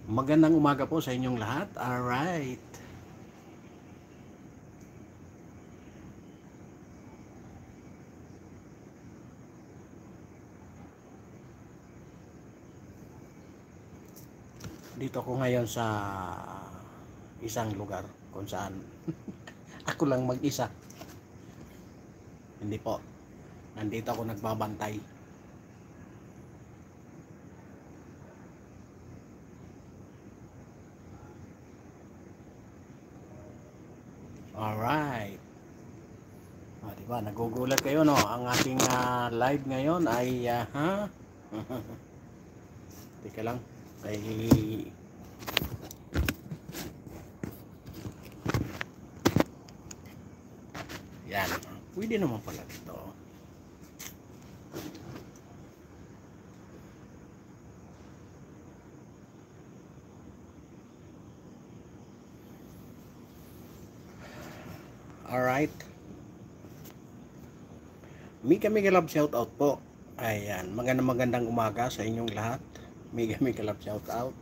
Magandang umaga po sa inyong lahat. Alright. Dito ako ngayon sa isang lugar kung saan ako lang mag-isa. Hindi po. Nandito ako nagbabantay. Alright. Diba, nagugulat kayo, no? Ang ating live ngayon ay teka lang. Ay yan. Pwede naman pala dito. Alright. Mega love shout out po. Ayan, magandang umaga sa inyong lahat. Mega love shout out.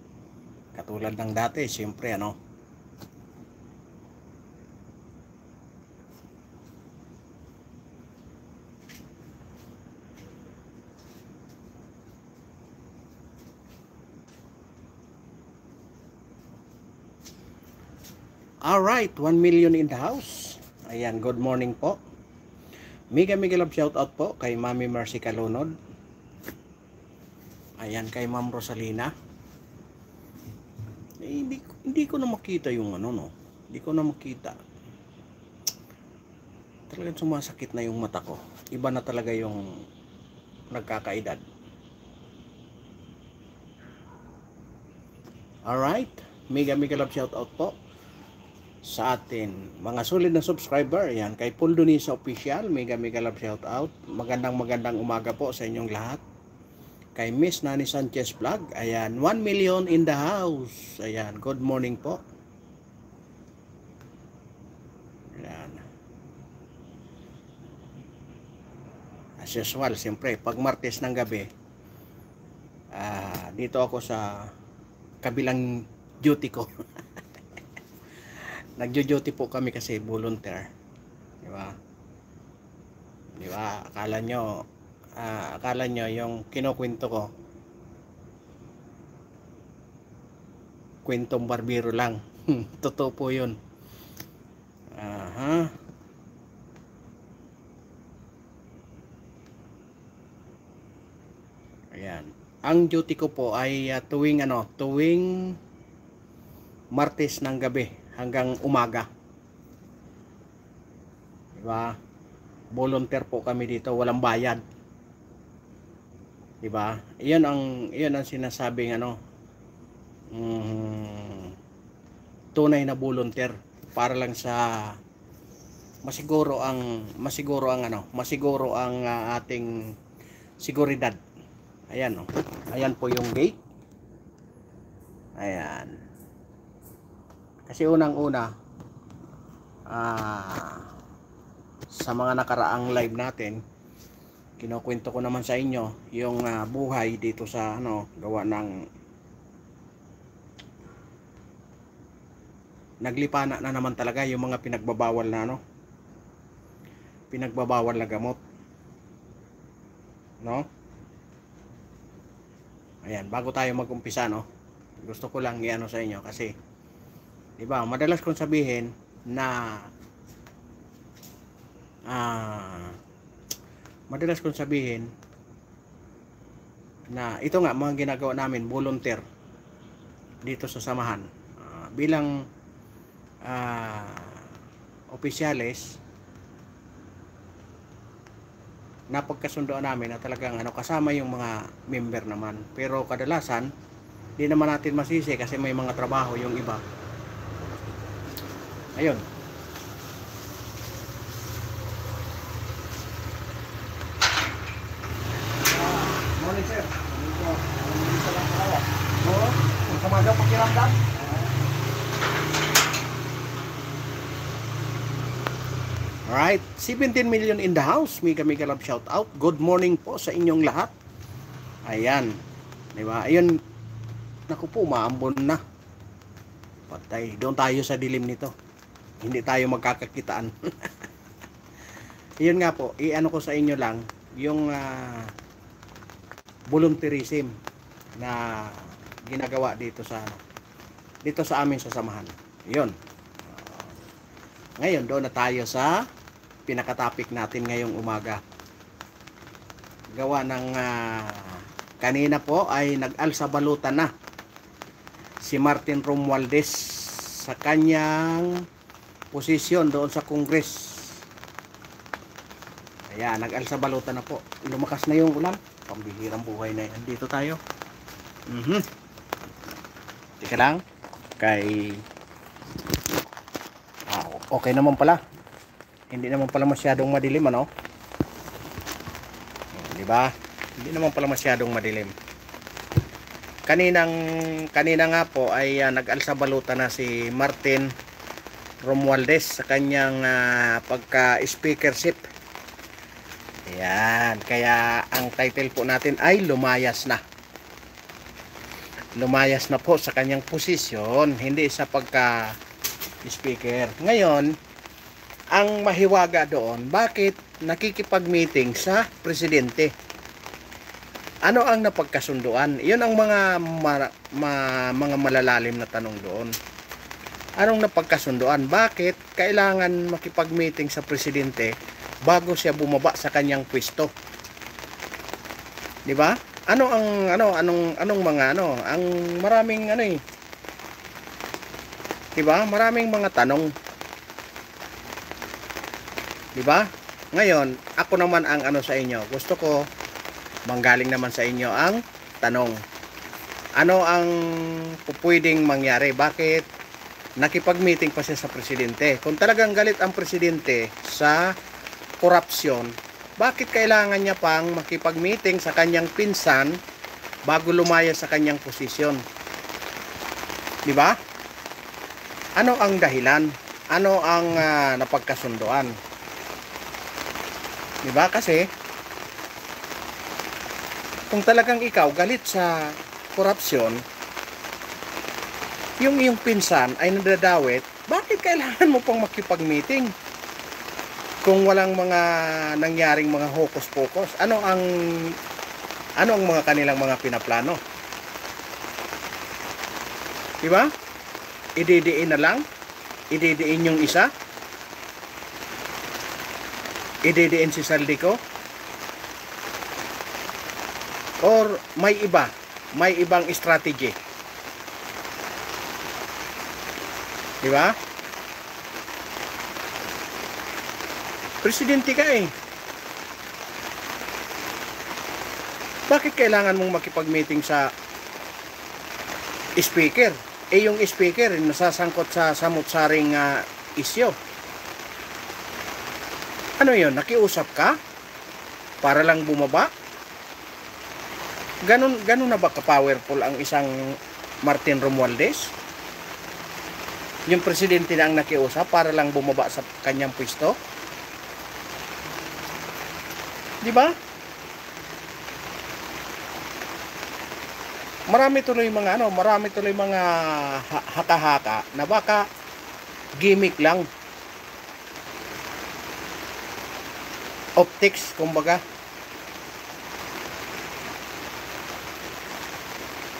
Katulad ng dati, siyempre ano. Alright, 1 million in the house. Ayan, good morning po. Mega love shout out po kay Mami Mercy Calunod. Ayan, kay Ma'am Rosalina. Hindi ko na makita yung ano, no. Hindi ko na makita. Talagang sumasakit na yung mata ko. Iba na talaga yung nagkakaedad. Alright, mega love shout out po sa atin mga solid na subscriber. Ayan, kay Paul Donisa Official, mega love shout out. Magandang umaga po sa inyong lahat. Kay Miss Nani Sanchez Vlog, ayan, 1 million in the house. Ayan, good morning po. Ayan. As usual, siyempre pag Martes ng gabi, dito ako sa kabilang duty ko. Nagjo-duty po kami kasi volunteer. Di ba? Di ba? Akala nyo yung kinukwento ko kwentong barbero lang. Totoo po yun. Ayan. Ang duty ko po ay tuwing Martes ng gabi hanggang umaga. Diba? Volunteer po kami dito, walang bayad. Diba? Iyon ang sinasabing tunay na volunteer, para lang sa masiguro ang ating seguridad. Ayan, no. Ayan po yung gate. Ayan. Kasi unang-una, sa mga nakaraang live natin, kinukwento ko naman sa inyo yung buhay dito sa gawa ng naglipana na naman talaga yung mga pinagbabawal na gamot, no? Ayan, bago tayo mag-umpisa, gusto ko lang i-ano sa inyo kasi diba, madalas kong sabihin na ito nga mga ginagawa namin volunteer dito sa samahan, bilang opisyales. Napagkasundoan namin na talagang kasama yung mga member naman, pero kadalasan di naman natin masisi kasi may mga trabaho yung iba. Ayun. Morning, sir. Samaga pakiramdam. Alright, 17 million in the house. Mega love shout out. Good morning po sa inyong lahat. Ayan. Diba? Ayun, Naku po, maambon na. Patay. Doon tayo sa dilim nito. Hindi tayo magkakakitaan. Yun nga po, i-ano ko sa inyo lang, yung volunteerism na ginagawa dito sa amin sa samahan. Yun. Ngayon, doon na tayo sa pinaka-topic natin ngayong umaga. Gawa ng kanina po ay nag-alsa balutan na si Martin Romualdez sa kanyang posisyon doon sa Congress. Ayan, nag-alsa balutan na po. Lumakas na yung ulan. Pambihirang buhay na yan. Dito tayo. Teka lang. Okay naman pala. Hindi naman pala masyadong madilim, ano? Di ba? Hindi naman pala masyadong madilim. Kanina nga po ay nag-alsa balutan na si Martin Romualdez sa kanyang pagka-speakership. Ayan, kaya ang title po natin ay lumayas na. Lumayas na po sa kanyang posisyon, hindi sa pagka-speaker. Ngayon, ang mahiwaga doon, bakit nakikipag-meeting sa presidente? Ano ang napagkasunduan? Yun ang mga malalalim na tanong doon. Anong napagkasunduan? Bakit kailangan makipag-meeting sa presidente bago siya bumaba sa kanyang pwesto? 'Di ba? Anong mga ang maraming 'di ba? Maraming mga tanong. 'Di ba? Ngayon, ako naman ang sa inyo. Gusto ko manggaling naman sa inyo ang tanong. Ano ang pwedeng mangyari? Bakit nakipag-meeting pa siya sa presidente? Kung talagang galit ang presidente sa korupsyon, bakit kailangan niya pang makipag-meeting sa kanyang pinsan bago lumaya sa kanyang posisyon? Di ba? Ano ang dahilan? Ano ang napagkasunduan? Di ba? Kasi kung talagang ikaw galit sa korupsyon, yung iyong pinsan ay nadadawit, bakit kailangan mo pang makipag-meeting? Kung walang mga nangyaring mga hokus-pokus, ano ang mga kanilang mga pinaplano? Diba? Ididiin na lang? Ididiin yung isa? Ididiin si Saldico? Or may ibang strategy? Diba? Presidente ka eh. Bakit kailangan mong makipag-meeting sa speaker? Eh yung speaker nasasangkot sa samut-saring isyo. Ano yun? Nakiusap ka? Para lang bumaba? Ganun na ba ka-powerful ang isang Martin Romualdez? Yung presidente na ang nakiusap para lang bumaba sa kanyang pwesto? Di ba? Marami tuloy mga haka-haka na baka gimmick lang. Optics, kumbaga.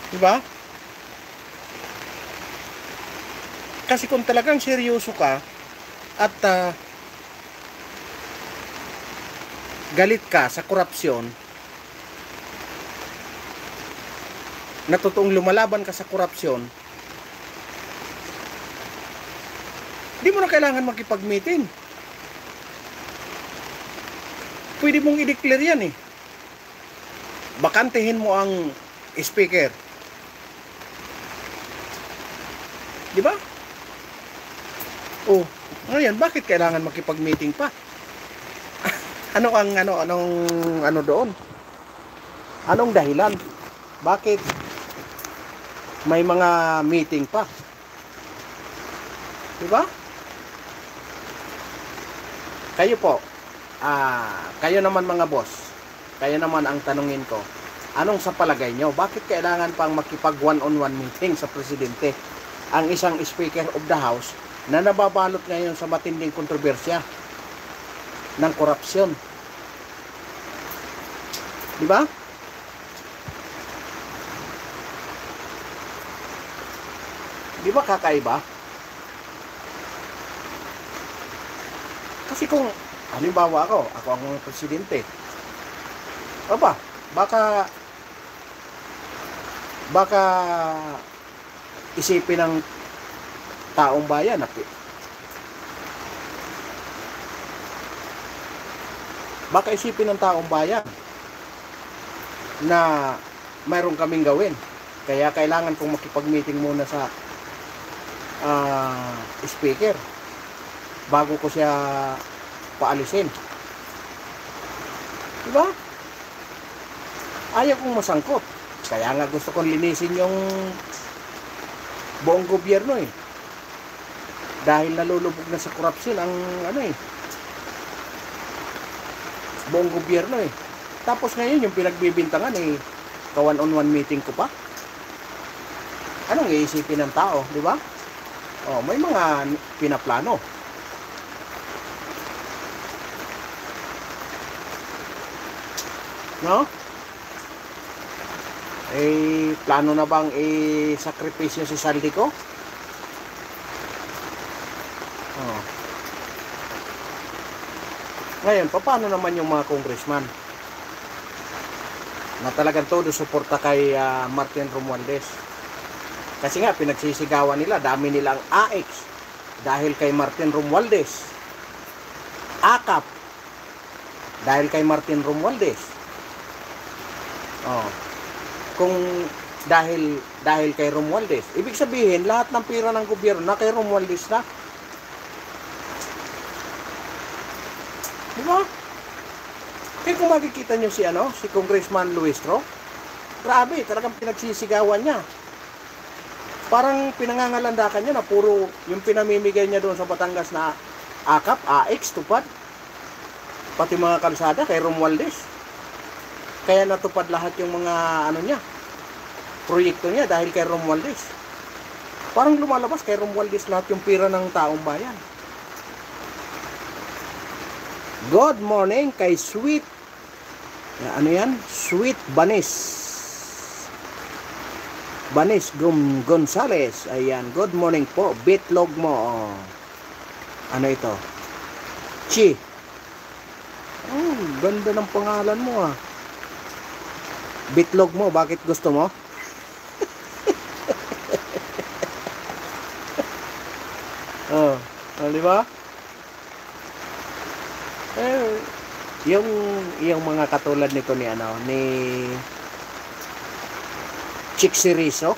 Diba? Kasi kung talagang seryoso ka at galit ka sa korupsyon, na totoong lumalaban ka sa korupsyon, di mo na kailangan makipag-meeting. Pwede mong i-declare yan eh. Bakantehin mo ang speaker. Di ba? Oh, ngayon bakit kailangan makipag-meeting pa? Anong doon? Anong dahilan? Bakit may mga meeting pa? Di ba? Kayo po, kayo naman mga boss, kayo naman ang tanungin ko, Anong sa palagay nyo? Bakit kailangan pang makipag one-on-one meeting sa presidente ang isang Speaker of the House na nababalot ngayon sa matinding kontrobersya ng korupsyon? Di ba? Di ba kakaiba? Kasi kung halimbawa ako ang presidente, baka isipin ng taong bayan na mayroon kaming gawin. Kaya kailangan kong makipag-meeting muna sa speaker bago ko siya paalisin. Diba? Ayaw kong masangkot. Kaya nga gusto kong linisin yung buong gobyerno eh. Dahil nalulubog na sa korupsyon ang buong gobyerno eh. Tapos ngayon yung pinagbibintangan eh, ka-one-on-one meeting ko pa. Anong iisipin ng tao, di ba? Oh, may mga pinaplano. No? Plano na bang sakripisyo si saldi ko? Oh. Ngayon, paano naman yung mga congressman na talagang todo suporta kay Martin Romualdez? Kasi nga, pinagsisigawan nila, dami nilang AX dahil kay Martin Romualdez. AKAP dahil kay Martin Romualdez. Oh. Kung dahil kay Romualdez, ibig sabihin lahat ng pira ng gobyerno na kay Romualdez na. Di ba? Kaya kung makikita nyo si Congressman Luistro, grabe, talagang pinagsisigawan niya. Parang pinangangalandakan niya na puro yung pinamimigay niya doon sa Batangas na AKAP, AX, tupad. Pati mga kalsada kay Romualdez. Kaya natupad lahat yung mga proyekto niya dahil kay Romualdez. Parang lumalabas kay Romualdez lahat yung pira ng taong bayan. Good morning kay Sweet. Sweet Banis Gonzales. Ayan, good morning po. Bitlog mo. Oh. Ano ito? Chi. Oh, ganda ng pangalan mo ah. Bitlog mo, bakit gusto mo? Di ba? Yung mga katulad nito ni Chiksiriso.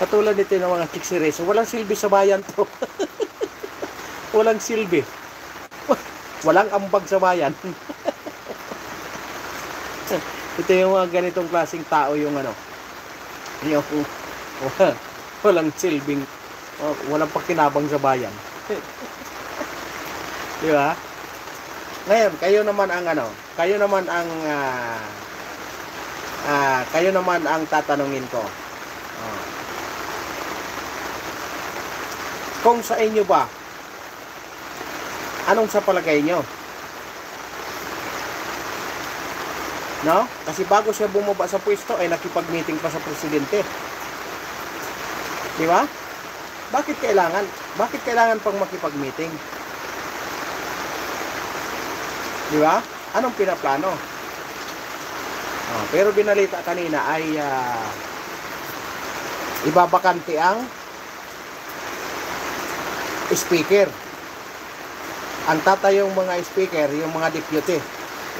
Katulad nito ng mga Chiksiriso, walang silbi sa bayan to. Walang silbi. Walang ambag sa bayan. Ito yung mga ganitong klaseng tao yung walang silbing, walang pakinabang sa bayan. Di ba? Ngayon, kayo naman ang tatanungin ko. Kung sa inyo ba, anong sa palagay nyo? No? Kasi bago siya bumaba sa pwesto ay nakipag-meeting pa sa presidente. Di ba? Bakit kailangan pang makipag-meeting? Di ba? Anong pinaplano? Pero binalita kanina ay ibabakante ang speaker. Ang tatayong mga speaker, yung mga deputy.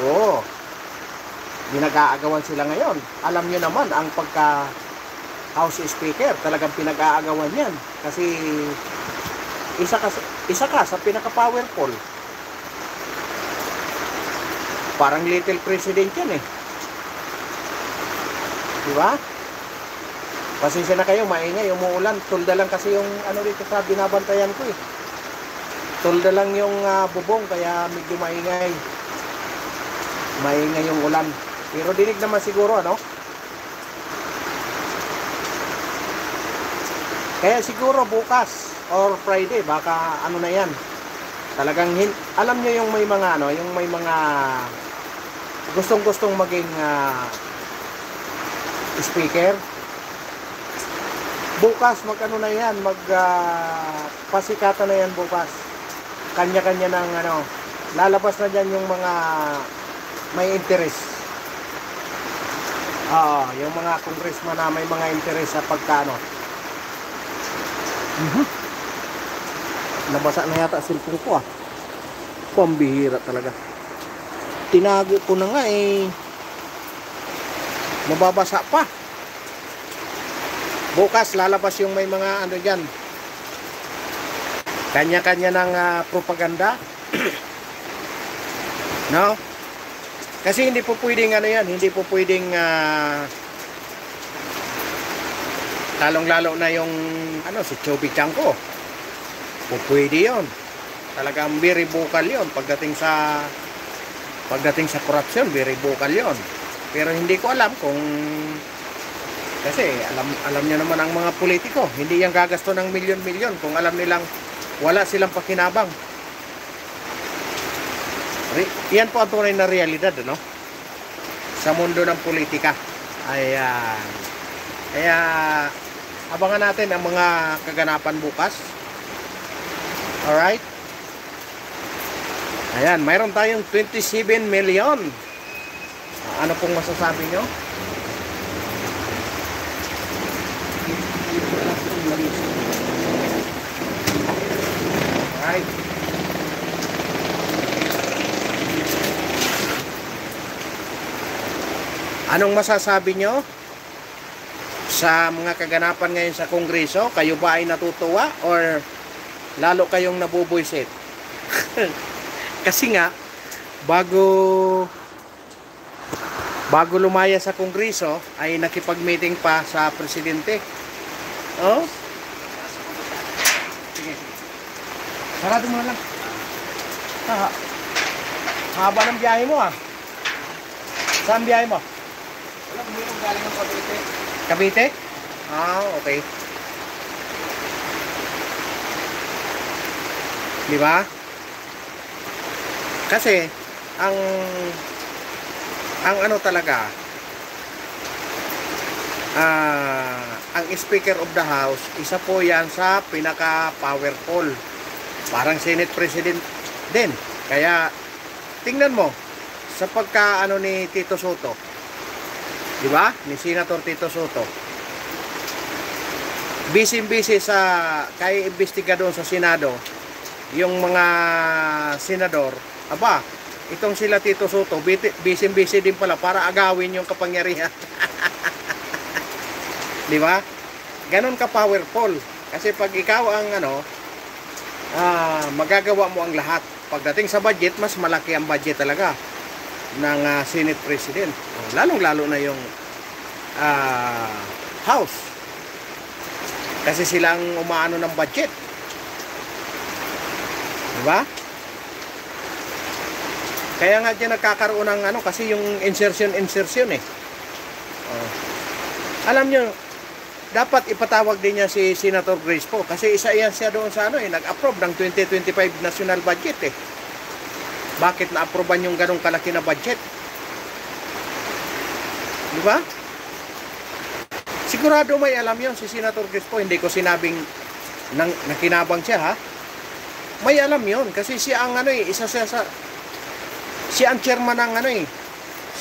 Oo. Pinag-aagawan sila ngayon. Alam nyo naman, ang pagka House Speaker, talagang pinag-aagawan yan. Kasi isa ka sa pinaka-powerful. Parang little president yan eh. Diba? Pasensya na kayo, maingay, umuulan. Tulda lang kasi yung dito sa binabantayan ko eh. Tulda lang yung bubong, kaya medyo maingay. maingay yung ulan. Pero dinig naman siguro, ano? Kaya siguro bukas or Friday, baka ano na yan. Talagang, alam nyo yung may mga, ano, yung may mga gustong-gustong maging speaker. Bukas, mag-ano na yan, pasikatan na yan bukas. Kanya-kanya ng, ano, lalabas na dyan yung mga may interest. Yung mga congressman na may mga interest sa pagkano. Nabasa na yata cellphone ko Pambihira talaga. Tinago ko na nga mababasa pa. Bukas lalabas yung may mga ano dyan. Kanya-kanya ng propaganda. No? Kasi hindi po pwedeng ano yan, hindi po pwedeng lalong-lalo na yung ano si Chubby Chanko. Po pwede 'yon. Talagang very vocal 'yon pagdating sa corruption, very vocal 'yon. Pero hindi ko alam kung kasi alam niyo naman ang mga politiko, hindi yan gagasto ng milyon-milyon kung alam nilang wala silang pakinabang. Yan po ang tunay na realidad, no? Sa mundo ng politika. Ayan. Kaya, abangan natin ang mga kaganapan bukas. Alright? Ayan, mayroon tayong 27 million. Ano pong masasabi nyo? Alright. Anong masasabi nyo sa mga kaganapan ngayon sa Kongreso? Kayo ba ay natutuwa or lalo kayong nabubuisit? Kasi nga bago lumaya sa Kongreso ay nakipag-meeting pa sa presidente. Oh? Sige. Sarado mo na lang. Haba ng biyahe mo Saan biyahe mo? Wala, bumirong galing ng Cavite. Cavite? Okay. Di ba? Kasi ang ano talaga ang Speaker of the House, isa po yan sa pinaka powerful, parang Senate President din. Kaya tingnan mo sa pagka ano ni Tito Soto, di ba? Ni Senator Tito Soto, busy sa kaya imbestiga doon sa Senado yung mga senador. Aba, itong sila Tito Soto, busy din pala para agawin yung kapangyarihan. Di ba? Ganon ka powerful. Kasi pag ikaw ang magagawa mo ang lahat. Pagdating sa budget, mas malaki ang budget talaga ng Senate President. Lalong-lalo na yung House. Kasi silang umaano ng budget. Di ba? Kaya nga dyan nagkakaroon ng kasi yung insertion Alam nyo, dapat ipatawag din niya si Senator Grace po kasi isa yan siya doon sa nag-approve ng 2025 national budget Bakit na-approvean yung ganong kalaki na budget? Di ba? Sigurado may alam yon si Senator Grace po. Hindi ko sinabing nakinabang siya May alam yon kasi siya ang isa siya sa siya ang chairman ng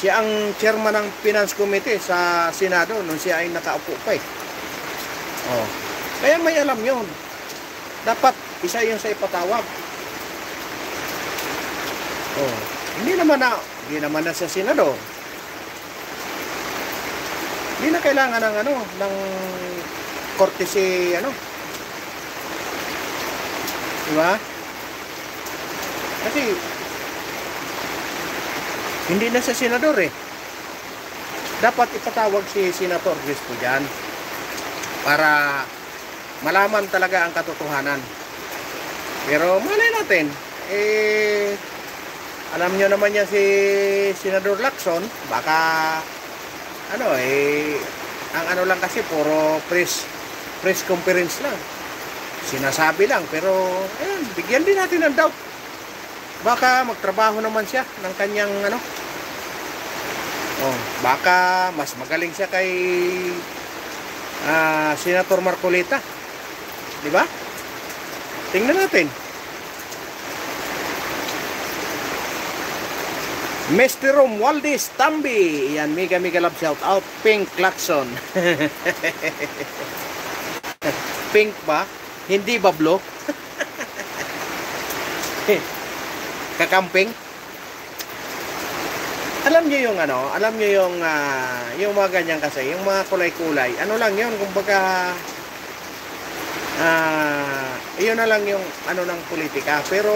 siya ang chairman ng Finance Committee sa Senado nung siya ay nakaupo pa Kaya may alam yun. Dapat isa yun sa ipatawag. Hindi naman na sa Senado. Hindi na kailangan ng courtesy Diba? Kasi hindi na sa senador Dapat ipatawag si Senator Grace po dyan para malaman talaga ang katotohanan. Pero malay natin, alam nyo naman yan si Senador Lacson, baka ang ano lang kasi puro press conference lang. Sinasabi lang, pero ayan, bigyan din natin ng doubt. Baka magtrabaho naman siya ng kanyang baka mas magaling siya kay Senator Marcolita. Di ba? Tingnan natin. Mr. Romualdez Tambi. Yan, mega love shout out. Pink Lacson. Pink ba? Hindi ba blue? Kakamping. Alam niyo yung yung mga ganyan kasi, yung mga kulay-kulay. Ano lang yun, kumbaga iyon na lang yung ng politika. Pero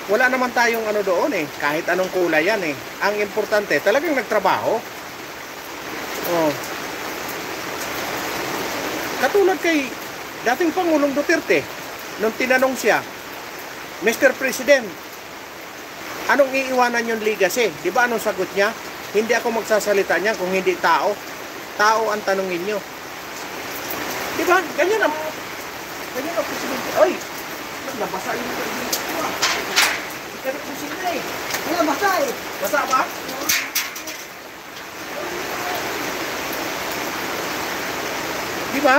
wala naman tayong doon kahit anong kulay yan Ang importante, talagang nagtrabaho. Katulad kay dating Pangulong Duterte, nung tinanong siya, Mr. President, anong iiwanan yung legacy? Di ba anong sagot niya? Hindi ako magsasalita niyan kung hindi tao. Tao ang tanungin nyo. Di ba? Ganyan ang presidente. Oy! Nabasa yung presidente ko Ikadot mo sila Wala, basa Basa ba? Di ba?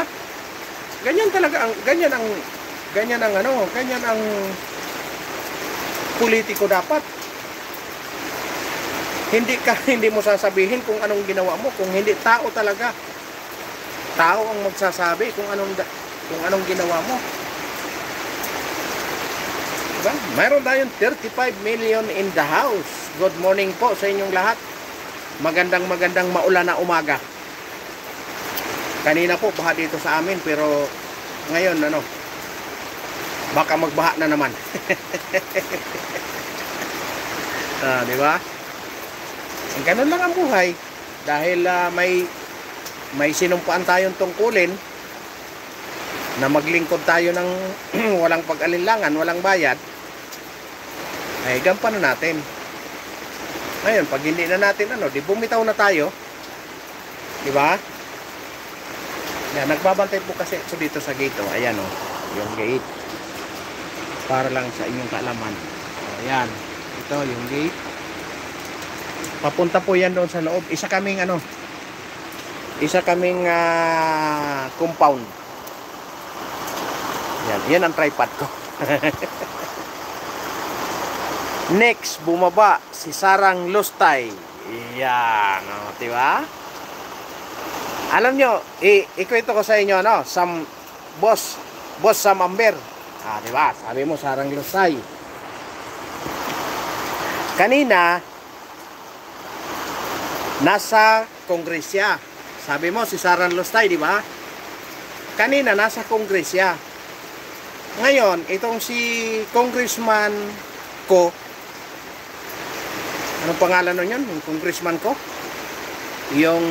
Ganyan talaga ganyan ang politiko dapat. Hindi mo sasabihin kung anong ginawa mo, kung hindi tao talaga. Tao ang magsasabi kung anong ginawa mo. Diba? Mayroon tayong 35 million in the house. Good morning po sa inyong lahat. Magandang maulan na umaga. Kanina po baha dito sa amin, pero ngayon baka magbaha na naman. Di ba? Ganun lang ang buhay. Dahil may sinumpaan tayong tungkulin na maglingkod tayo ng walang pag-alinlangan, walang bayad, ay gampanan natin. Ngayon, pag hindi na natin di bumitaw na tayo. Di ba? Yan, nagbabantay po kasi ako dito sa gate. Ayan yung gate. Para lang sa inyong kaalaman. Ayan, ito yung gate. Papunta po yan doon sa loob. Isa kaming compound. Yan ang tripod ko. Next, bumaba si Sarang Lustay. Yan, diba? Alam nyo, ikwento ko sa inyo, Boss Sam Amber. Diba? Sabi mo, Sarang Lustay. Kanina, nasa kongresya. Sabi mo, si Sarang Lustay, diba? Kanina, nasa kongresya. Ngayon, itong si congressman ko, anong pangalan nun yun? Yung congressman ko? Yung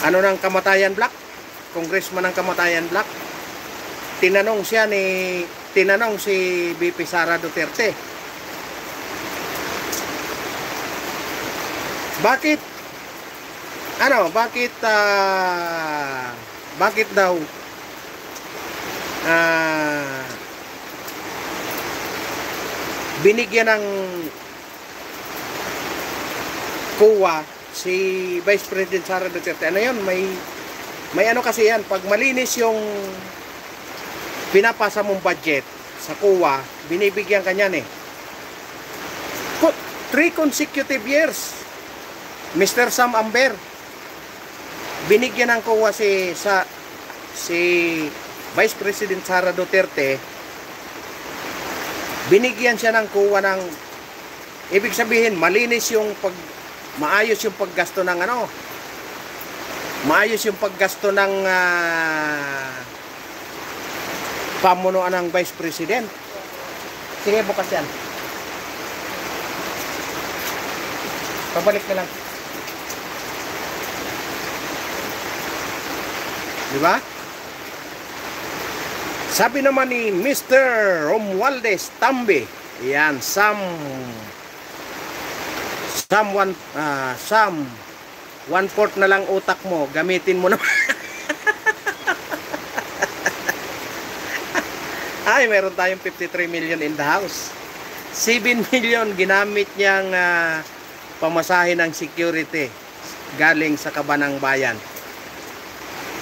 ng Kamatayan Black? Congressman ng Kamatayan Black? Tinanong si VP Sara Duterte, bakit daw binigyan ng COA si Vice President Sara Duterte? Ano yun? May kasi yan, pag malinis yung pinapasa mong budget sa COA, binibigyan ka niyan 3 consecutive years. Mr. Sam Amber, binigyan ng COA si Vice President Sara Duterte. Binigyan siya ng COA ng, ibig sabihin, maayos yung paggasto ng maayos yung paggasto ng pamunuan ng Vice President. Sige, bukas yan. Pabalik na lang. Diba? Sabi naman ni Mr. Romualdez Tambe, yan, Sam 1/4 na lang utak mo, gamitin mo naman. Ay, meron tayong 53 million in the house. 7 million ginamit niyang pamasahe ng security galing sa Kabanang Bayan.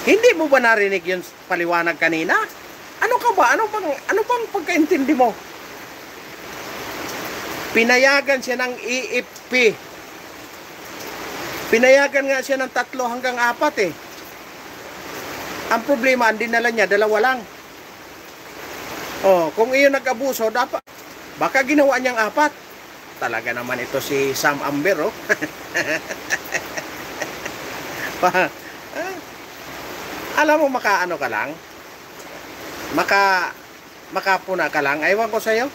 Hindi mo ba narinig yung paliwanag kanina? Ano ka ba? Ano pang pagkaintindi mo? Pinayagan siya ng EFP. Pinayagan nga siya ng 3 hanggang 4 eh. Ang problema, ang dinala niya, 2 lang. Oh, kung iyon nag-abuso, dapat baka ginawa niyang 4. Talaga naman ito si Sam Amber, oh. Alam mo, makaano ka lang? Makapuna ka lang. Ewan ko sa'yo.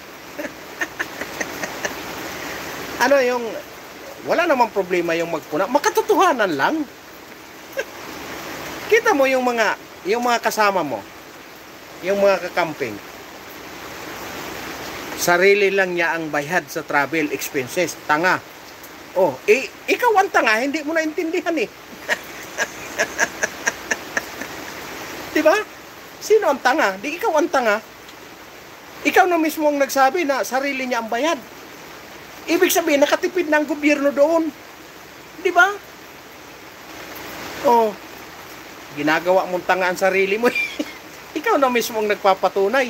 Ano yung, wala namang problema yung magpuna. Makatotohanan lang. Kita mo yung mga kasama mo, yung mga kakamping. Sarili lang niya ang bayad sa travel expenses. Tanga. Oh, ikaw ang tanga, hindi mo naintindihan eh. Diba? Sino ang tanga? Di ikaw ang tanga. Ikaw na mismo ang nagsabi na sarili niya ang bayad. Ibig sabihin, nakatipid ng gobyerno doon. Diba? Oh, ginagawa mong tanga ang sarili mo. Ikaw na mismo ang nagpapatunay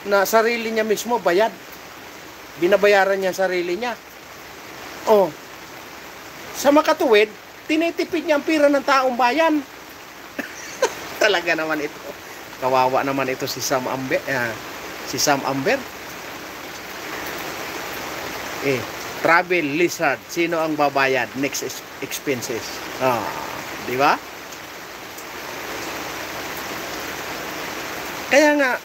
na sarili niya mismo bayad. Binabayaran niya sarili niya. Oh, sa makatuwid, tinitipid niya ang pira ng taong bayan. Talaga naman ito. Kawawa naman ito si Sam Amber. Travel lizard. Sino ang babayad? Next expenses. Di ba? Kaya nga,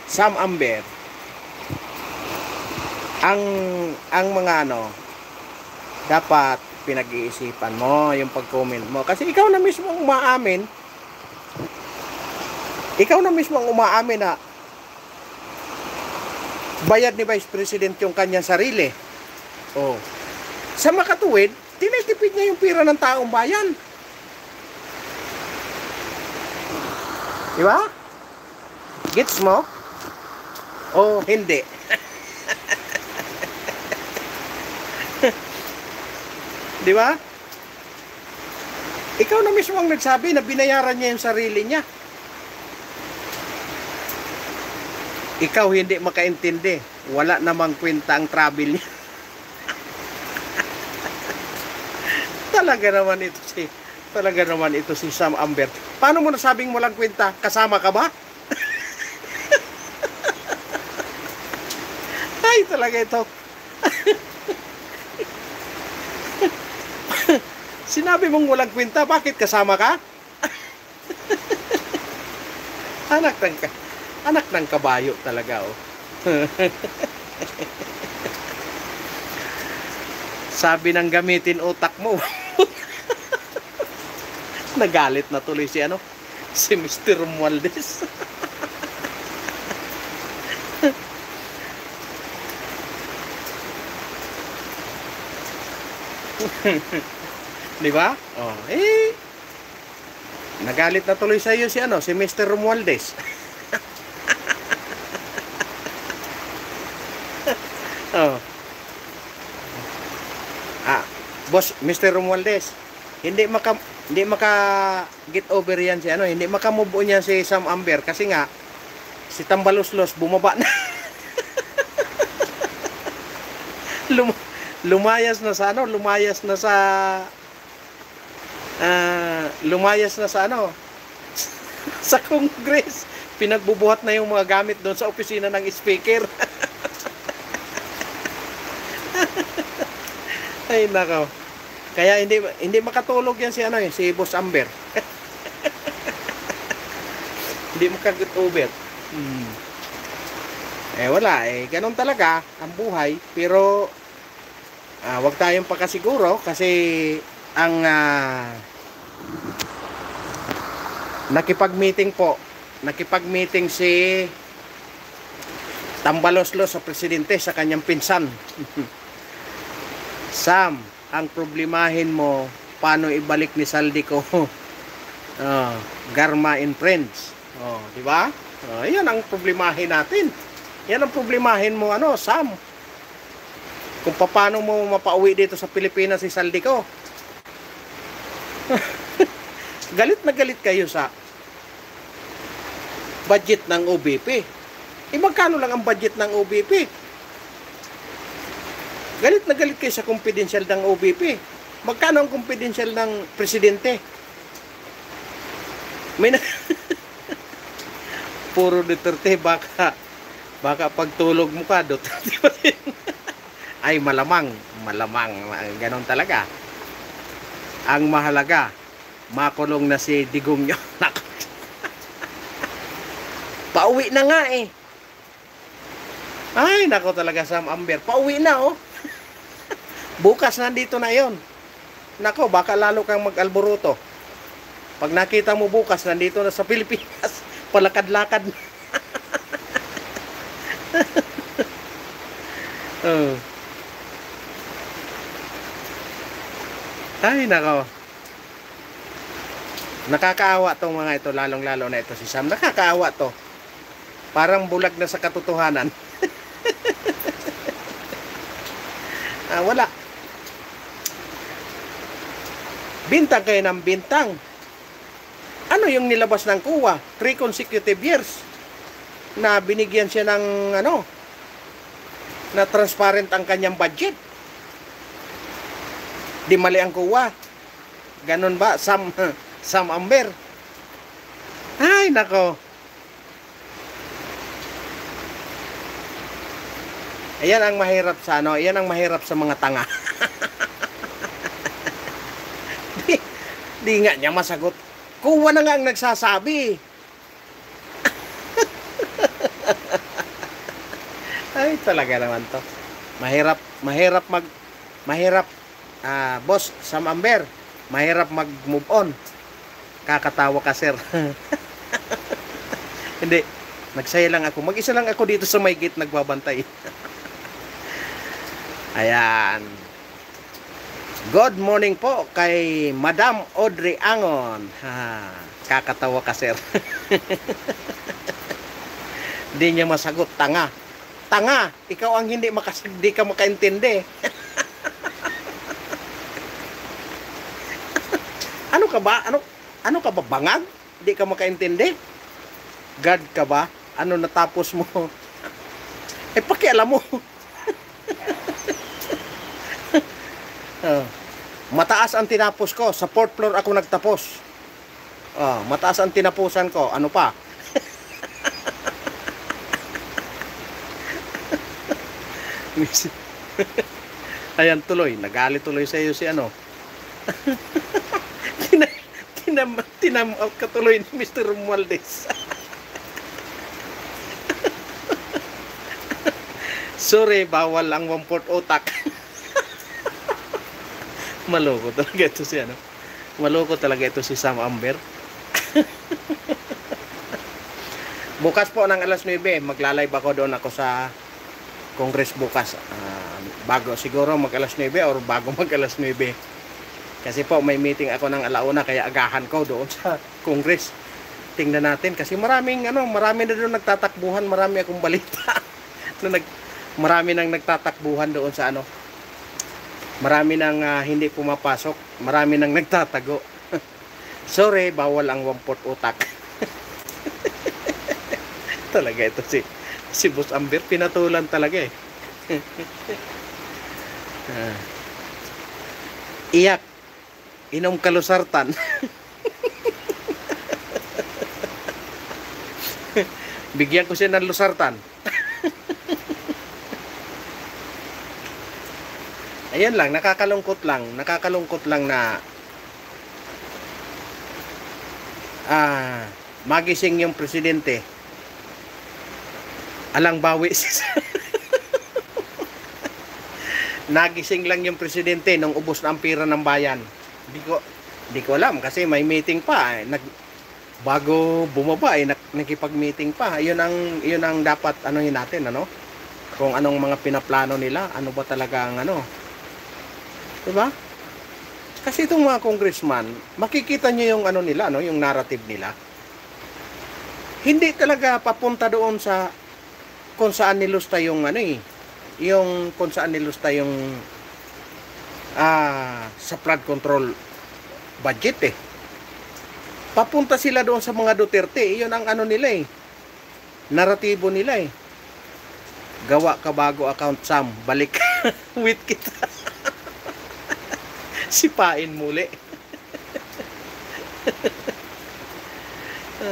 Sam Amber, ang mga dapat pinag-iisipan mo yung pag-comment mo. Kasi ikaw na mismo ang umaamin. Na bayad ni Vice President yung kanyang sarili. Oh. Sa makatuwid, tinitipid niya yung pira ng taong bayan. Di ba? Gets mo? O hindi? Di ba? Ikaw na mismo ang nagsabi na binayaran niya yung sarili niya. Ikaw hindi makaintindi. Wala namang kwenta ang travel niya. Talaga naman ito si Sam Amber. Paano mo nasabing walang kwenta? Kasama ka ba? Ay, talaga ito. Sinabi mong walang kwenta, bakit kasama ka? Anak ng kabayo talaga, oh. Sabi ng gamitin utak mo. Nagalit na tuloy si Mr. Romualdez. Di ba? Oh, nagalit na tuloy sa iyo si Mr. Romualdez. Oh. Boss, Mr. Romualdez, hindi maka get over yan si hindi maka-move on yan si Sam Amber kasi nga si Tambaluslos bumaba na. Lumayas na sa sa Congress. Pinagbubuhat na yung mga gamit doon sa opisina ng speaker. Ay nako. Kaya hindi makatulog yan si Boss Amber. Hindi makaget over. Wala ganun talaga ang buhay, pero wag tayong pagkasiguro kasi ang Nakipag-meeting po. Nakipag-meeting si Tambaloslo sa presidente sa kanyang pinsan. Sam, ang problemahin mo, paano ibalik ni Saldico Garma and Friends. Di ba? Yan ang problemahin natin. Yan ang problemahin mo, Sam. Kung paano mo mapauwi dito sa Pilipinas si Saldico. Galit na galit kayo sa budget ng OBP. Magkano lang ang budget ng OBP? Galit na galit kayo sa confidential ng OBP. Magkano ang confidential ng presidente? May puro Duterte, baka pagtulog mo ka, Duterte pa rin. Ay, malamang, ganon talaga. Ang mahalaga, makulong na si Digong nyo. Pauwi na nga eh. Ay, nako talaga Sam Amber. Pauwi na Bukas nandito na yon. Nako, baka lalo kang mag-alboruto. Pag nakita mo bukas, nandito na sa Pilipinas. Palakad-lakad. Ay, nako. Nakakaawa tong mga ito, lalong-lalo na ito si Sam. Nakakaawa to. Parang bulag na sa katotohanan. Wala. Bintang kayo ng bintang. Ano yung nilabas ng kuwa? 3 consecutive years na binigyan siya ng na transparent ang kanyang budget. Di mali ang kuwa. Ganon ba? Sam Amber. Ay, nako. Ayan ang mahirap sa ayan ang mahirap sa mga tanga. di nga niya masagot. Kuwa na nga ang nagsasabi. Ay, talaga naman to. Mahirap, boss Sam Amber. Mahirap mag-move on. Kakatawa ka, sir. Hindi. Nagsaya lang ako. Mag-isa lang ako dito sa may gate nagbabantay. Ayan. Good morning po kay Madam Audrey Angon. Kakatawa ka, sir. Hindi niya masagot. Tanga. Tanga. Ikaw ang hindi ka makaintindi. Ano ka ba? Ano ka ba? Bangag? Hindi ka makaintindi? God ka ba? Ano natapos mo? Pakialam mo. Mataas ang tinapos ko. Sa 4th floor ako nagtapos. Mataas ang tinapusan ko. Ano pa? Ayan tuloy. Nagalit tuloy sa iyo si Tinam-out ka tuloy ni Mr. Romualdez. Sorry, bawal ang 1/4 utak. Maloko talaga ito si Maloko talaga ito si Sam Amber. Bukas po ng alas 9, magla-live ako doon ako sa Congress bukas. Bago siguro mag alas 9 or bago mag alas 9. Kasi po may meeting ako ng alauna kaya agahan ko doon sa Congress. Tingnan natin kasi marami na doon nagtatakbuhan, marami akong balita. Marami nang nagtatakbuhan doon sa marami nang hindi pumapasok, marami nang nagtatago. Sorry, bawal ang 1/4 utak. Talaga ito si Boss Amber, pinatulan talaga eh. Iyak, inom kalusartan. Bigyan ko siya ng lusartan. Ayan lang, nakakalungkot lang na magising yung presidente. Alang bawi. Nagising lang yung presidente nung ubos na ang pira ng bayan. Di ko alam kasi may meeting pa. bago bumaba nakipag-meeting pa. Yun ang dapat anuhin natin, ano? Kung anong mga pinaplano nila, ano ba talaga ang ano. 'Di ba? Kasi itong mga congressman, makikita niyo yung ano nila, no, yung narrative nila. Hindi talaga papunta doon sa kung saan nilusta yung ano eh, yung kung saan nilusta yung sa flood control budget eh. Papunta sila doon sa mga Duterte, yun ang ano nila eh. Naratibo nila eh. Gawa ka bago account Sam, balik with kita. Sipain muli.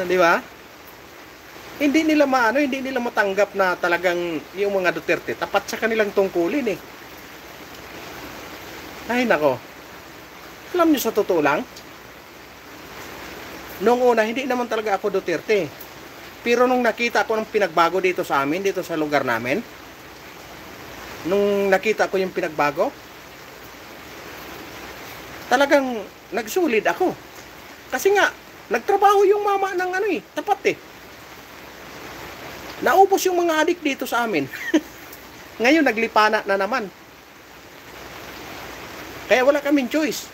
Di ba? Hindi nila hindi nila matanggap na talagang yung mga Duterte tapat sa kanilang tungkulin eh. Ay nako. Alam niyo sa totoo lang, noong una hindi naman talaga ako Duterte. Pero nung nakita ko ng pinagbago dito sa amin, dito sa lugar namin, nung nakita ko yung pinagbago, talagang nagsulid ako. Kasi nga, nagtrabaho yung mama ng ano eh, tapat eh. Naubos yung mga adik dito sa amin. Ngayon, naglipana na naman. Kaya wala kaming choice.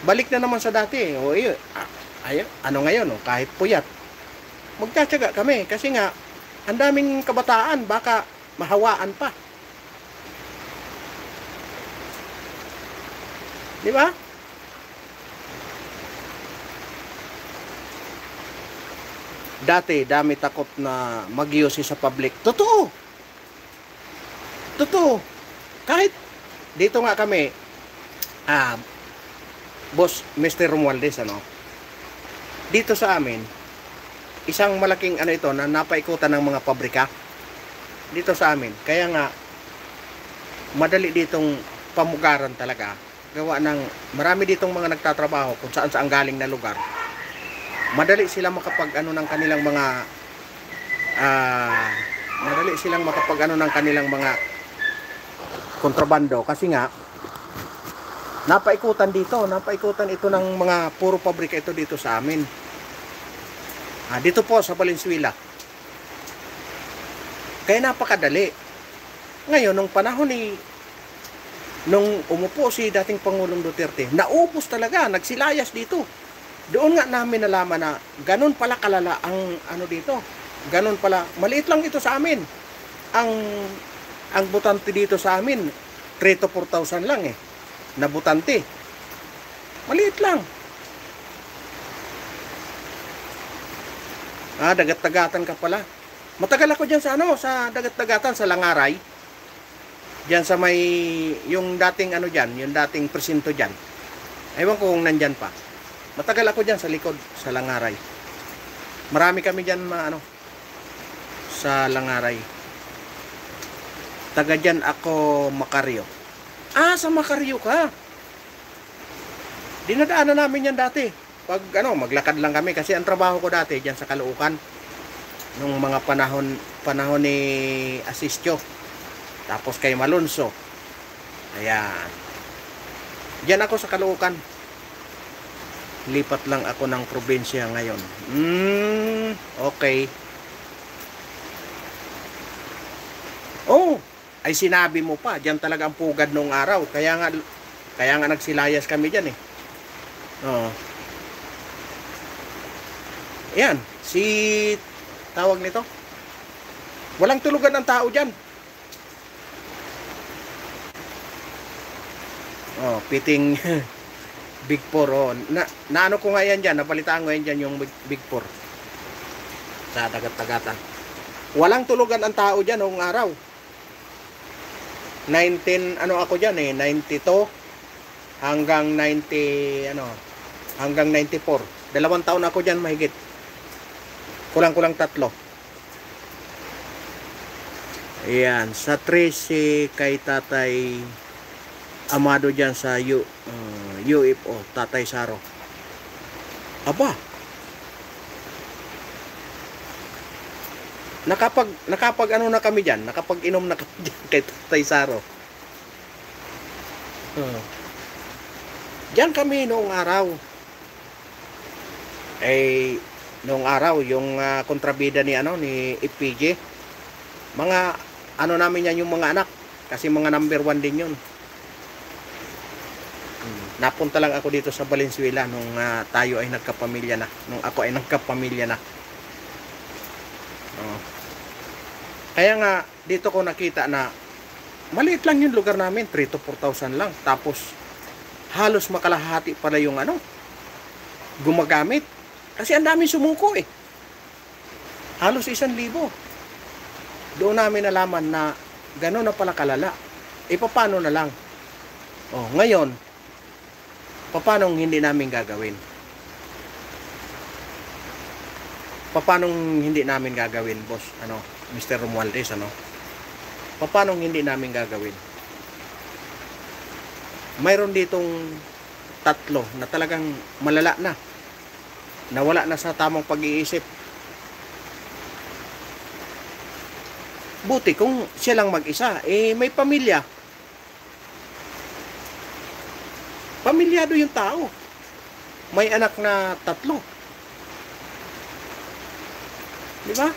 Balik na naman sa dati. O, ano ngayon, kahit puyat. Magtsatsaga kami. Kasi nga, ang daming kabataan, baka mahawaan pa. Di ba? Dati, dami takot na mag-use sa public. Totoo. Totoo. Kahit dito nga kami, Boss Mr. Romualdez, ano? Dito sa amin, isang malaking ano ito na napaikutan ng mga pabrika dito sa amin. Kaya nga, madali ditong pamugaran talaga. Gawa ng marami ditong mga nagtatrabaho kung saan saan galing na lugar. Madali silang makapag ano ng kanilang mga kontrabando kasi nga napaikutan ito ng mga puro pabrika ito dito sa amin. Dito po sa Valenzuela. Kaya napakadali. Ngayon nung panahon nung umupo si dating Pangulong Duterte, naubos talaga, nagsilayas dito. Doon nga namin nalaman na ganun pala kalala ang ano dito. Ganun pala, maliit lang ito sa amin. Ang butante dito sa amin, 3 to 4,000 lang eh. Na butante. Maliit lang. Dagat-dagatan ka pala. Matagal ako dyan sa dagat-dagatan, sa Langaray. Diyan sa may, yung dating ano dyan, yung dating presinto dyan. Ewan ko kung nandyan pa. Matagal ako dyan sa likod, sa Langaray. Marami kami dyan sa Langaray. Taga dyan ako Macaryo. Sa Macaryo ka. Dinadaanan namin yan dati. Pag maglakad lang kami kasi ang trabaho ko dati dyan sa Caloocan. Nung mga panahon ni Asistio. Tapos kay Malonzo. Ayan. Diyan ako sa Caloocan. Lipat lang ako ng probinsya ngayon. Okay. Ay sinabi mo pa, diyan talaga ang pugad nung araw. Kaya nga nagsilayas kami diyan eh. Ayan, tawag nito. Walang tulugan ng tao diyan. Piting Big 4. Naano ko nga yan dyan, napalitaan ko yan dyan yung Big 4 sa dagat-dagatan. Walang tulugan ang tao dyan noong araw. 92 hanggang 94. 2 taon ako dyan mahigit. Kulang-kulang 3. Ayan, sa 13 kay Tatay Amado dyan sa UFO, Tatay Saro. Aba, nakapag ano na kami dyan, nakapag-inom na kami dyan kay Tatay Saro. Diyan kami noong araw. Eh, noong araw, yung kontrabida ni, ni FPJ, mga, namin yan yung mga anak. Kasi mga number 1 din yun. Napunta lang ako dito sa Valenzuela nung tayo ay nagkapamilya na. Nung ako ay nagkapamilya na. Kaya nga, dito ko nakita na maliit lang yung lugar namin, 3 to 4,000 lang. Tapos, halos makalahati pala yung gumagamit. Kasi ang daming sumuko eh. Halos 1,000. Doon namin nalaman na gano'n na pala kalala. E paano na lang? Ngayon, paano hindi namin gagawin? Paano hindi namin gagawin, boss? Mr. Romualdez, paano hindi namin gagawin? Mayroon ditong 3 na talagang malala na. Nawala na sa tamang pag-iisip. Buti kung siya lang mag-isa, may pamilya. Pamilyado yung tao. May anak na 3. Di ba?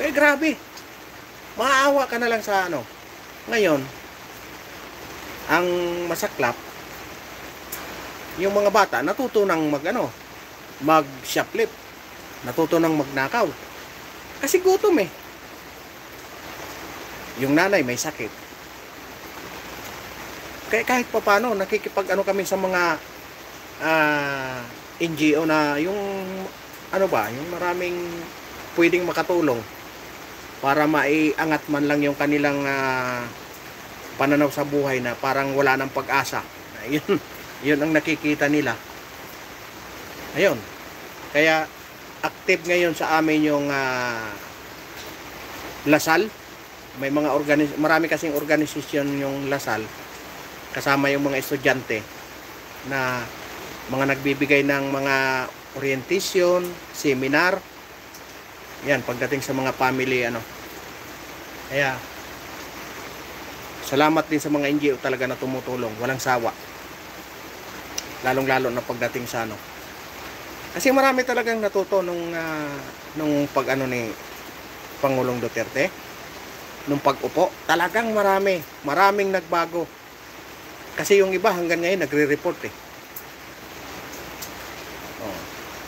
Kaya grabe. Maawa ka na lang sa Ngayon, ang masaklap, yung mga bata natutunang mag-shoplift. Natutunang magnakaw. Kasi gutom eh. Yung nanay may sakit. Kaya kahit paano kami sa mga NGO na yung yung maraming pwedeng makatulong para maiangat man lang yung kanilang pananaw sa buhay na parang wala ng pag-asa. Yun ang nakikita nila. Ayun. Kaya active ngayon sa amin yung Lasal. May mga marami kasing organisasyon yung Lasal. Kasama yung mga estudyante na mga nagbibigay ng mga orientation, seminar. Yan, pagdating sa mga family, Kaya, salamat din sa mga NGO talaga na tumutulong. Walang sawa. Lalong-lalo na pagdating sa Kasi marami talagang natuto nung ni Pangulong Duterte. Nung pag-upo, talagang maraming nagbago. Kasi yung iba hanggang ngayon nagre-report eh.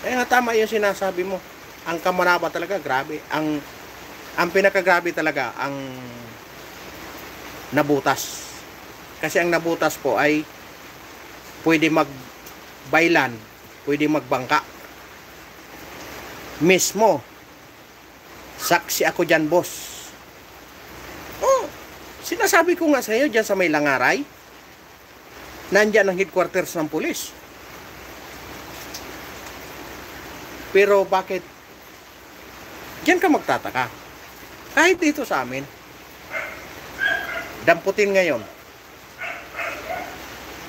Kaya nga tama yung sinasabi mo. Ang Kamanaba talaga, grabe. Ang pinakagrabe talaga, ang nabutas. Kasi ang nabutas po ay pwede magbailan, pwede magbangka. Mismo, saksi ako dyan, boss. Sinasabi ko nga sa iyo dyan sa may Langaray, nandyan ang headquarters ng pulis. Pero bakit diyan ka magtataka? Kahit dito sa amin, damputin ngayon.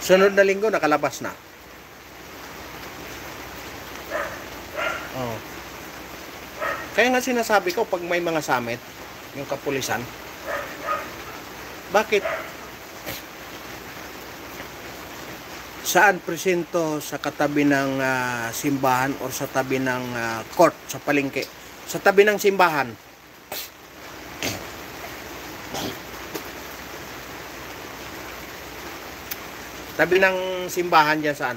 Sunod na linggo, nakalabas na. Kaya nga sinasabi ko, pag may mga summit, yung kapulisan, bakit saan presento sa katabi ng simbahan o sa tabi ng court, sa palengke, sa tabi ng simbahan? Tabi ng simbahan diyan sa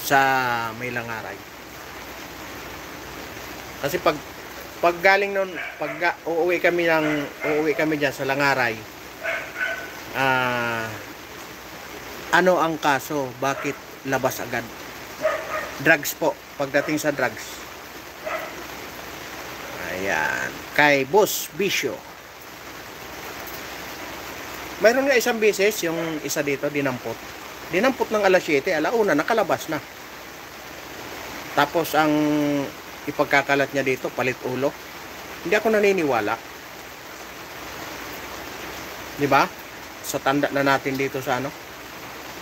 sa may Langaray. Kasi pag galing noon, pag uuwi kami diyan sa Langaray, ano ang kaso? Bakit labas agad? Drugs po. Pagdating sa drugs. Ayan. Kay Boss Bisyo. Mayroon nga isang beses, yung isa dito, dinampot. Dinampot ng alas 7, alauna, nakalabas na. Tapos ang ipagkakalat niya dito, palit ulo. Hindi ako naniniwala. Di ba? Sa tanda na natin dito sa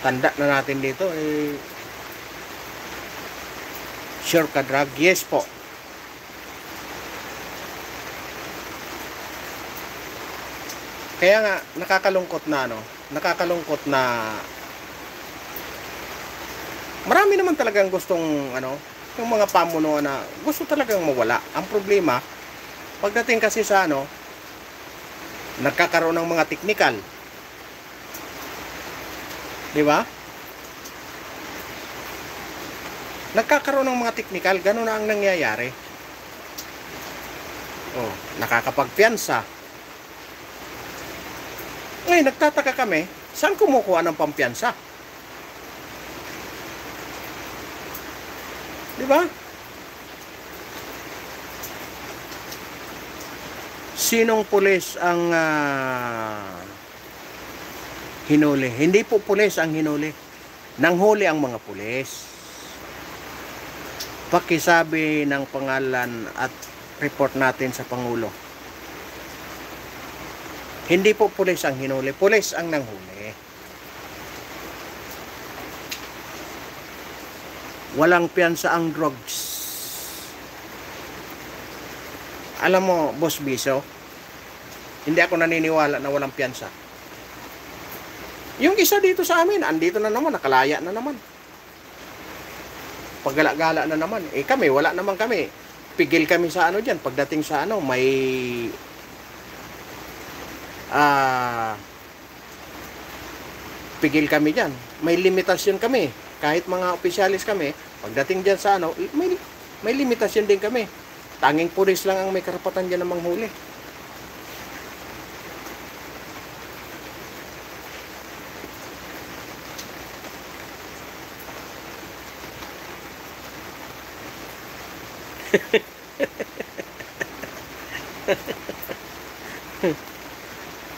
tanda na natin dito, sure ka drug? Yes po. Kaya nga, nakakalungkot na Marami naman talagang gustong ano, yung mga pamunuan na gusto talagang mawala. Ang problema, pagdating kasi sa ano, nagkakaroon ng mga technical. Di ba? Nagkakaroon ng mga technical, ganun na ang nangyayari. Oh, nakakapagpiyansa. Ngayon, nagtataka kami, saan kumukuha ng pampiyansa? Di ba? Sinong pulis ang hinuli? Hindi po pulis ang hinuli. Nanghuli ang mga pulis. Pakisabi ng pangalan at report natin sa Pangulo. Hindi po pulis ang hinuli. Pulis ang nanghuli. Walang piyansa ang drugs. Alam mo, Boss Biso, hindi ako naniniwala na walang piyansa. Yung isa dito sa amin, andito na naman, nakalaya na naman. Paggala-gala na naman. Eh kami, wala naman kami. Pigil kami sa ano dyan. Pagdating sa ano, may pigil kami dyan. May limitasyon kami. Kahit mga opisyalis kami, pagdating dyan sa ano, may limitasyon din kami. Tanging pulis lang ang may karapatan dyan na manghuli.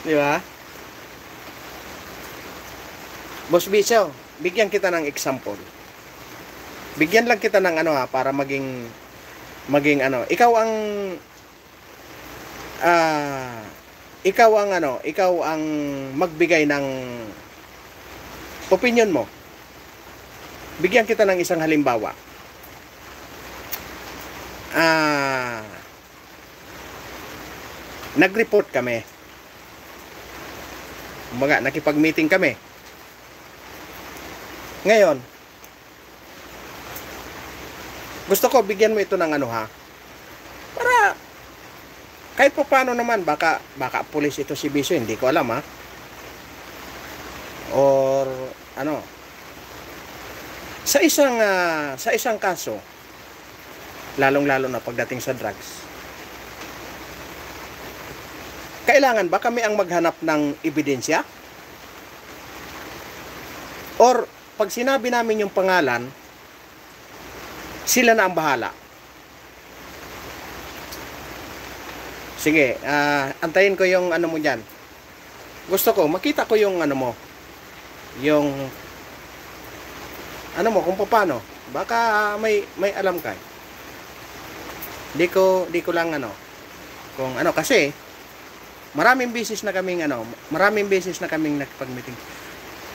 Di ba? Boss Biso, bigyan kita ng example. Bigyan lang kita ng ano para maging ano, ikaw ang magbigay ng opinion mo. Bigyan kita ng isang halimbawa. Nag-report kami. Kumbaga, nakipag-meeting kami. Ngayon, gusto ko bigyan mo ito ng ano para kahit pa paano naman, baka pulis ito si Biso, hindi ko alam or ano, sa isang kaso, lalong-lalo na pagdating sa drugs, kailangan ba kami ang maghanap ng ebidensya? Or pag sinabi namin yung pangalan, sila na ang bahala? Sige, antayin ko yung ano mo dyan. Gusto ko, makita ko yung ano mo, yung ano mo, kung paano. Baka may alam ka. Di ko lang ano, kung ano, kasi maraming beses na kaming nakipag-meeting.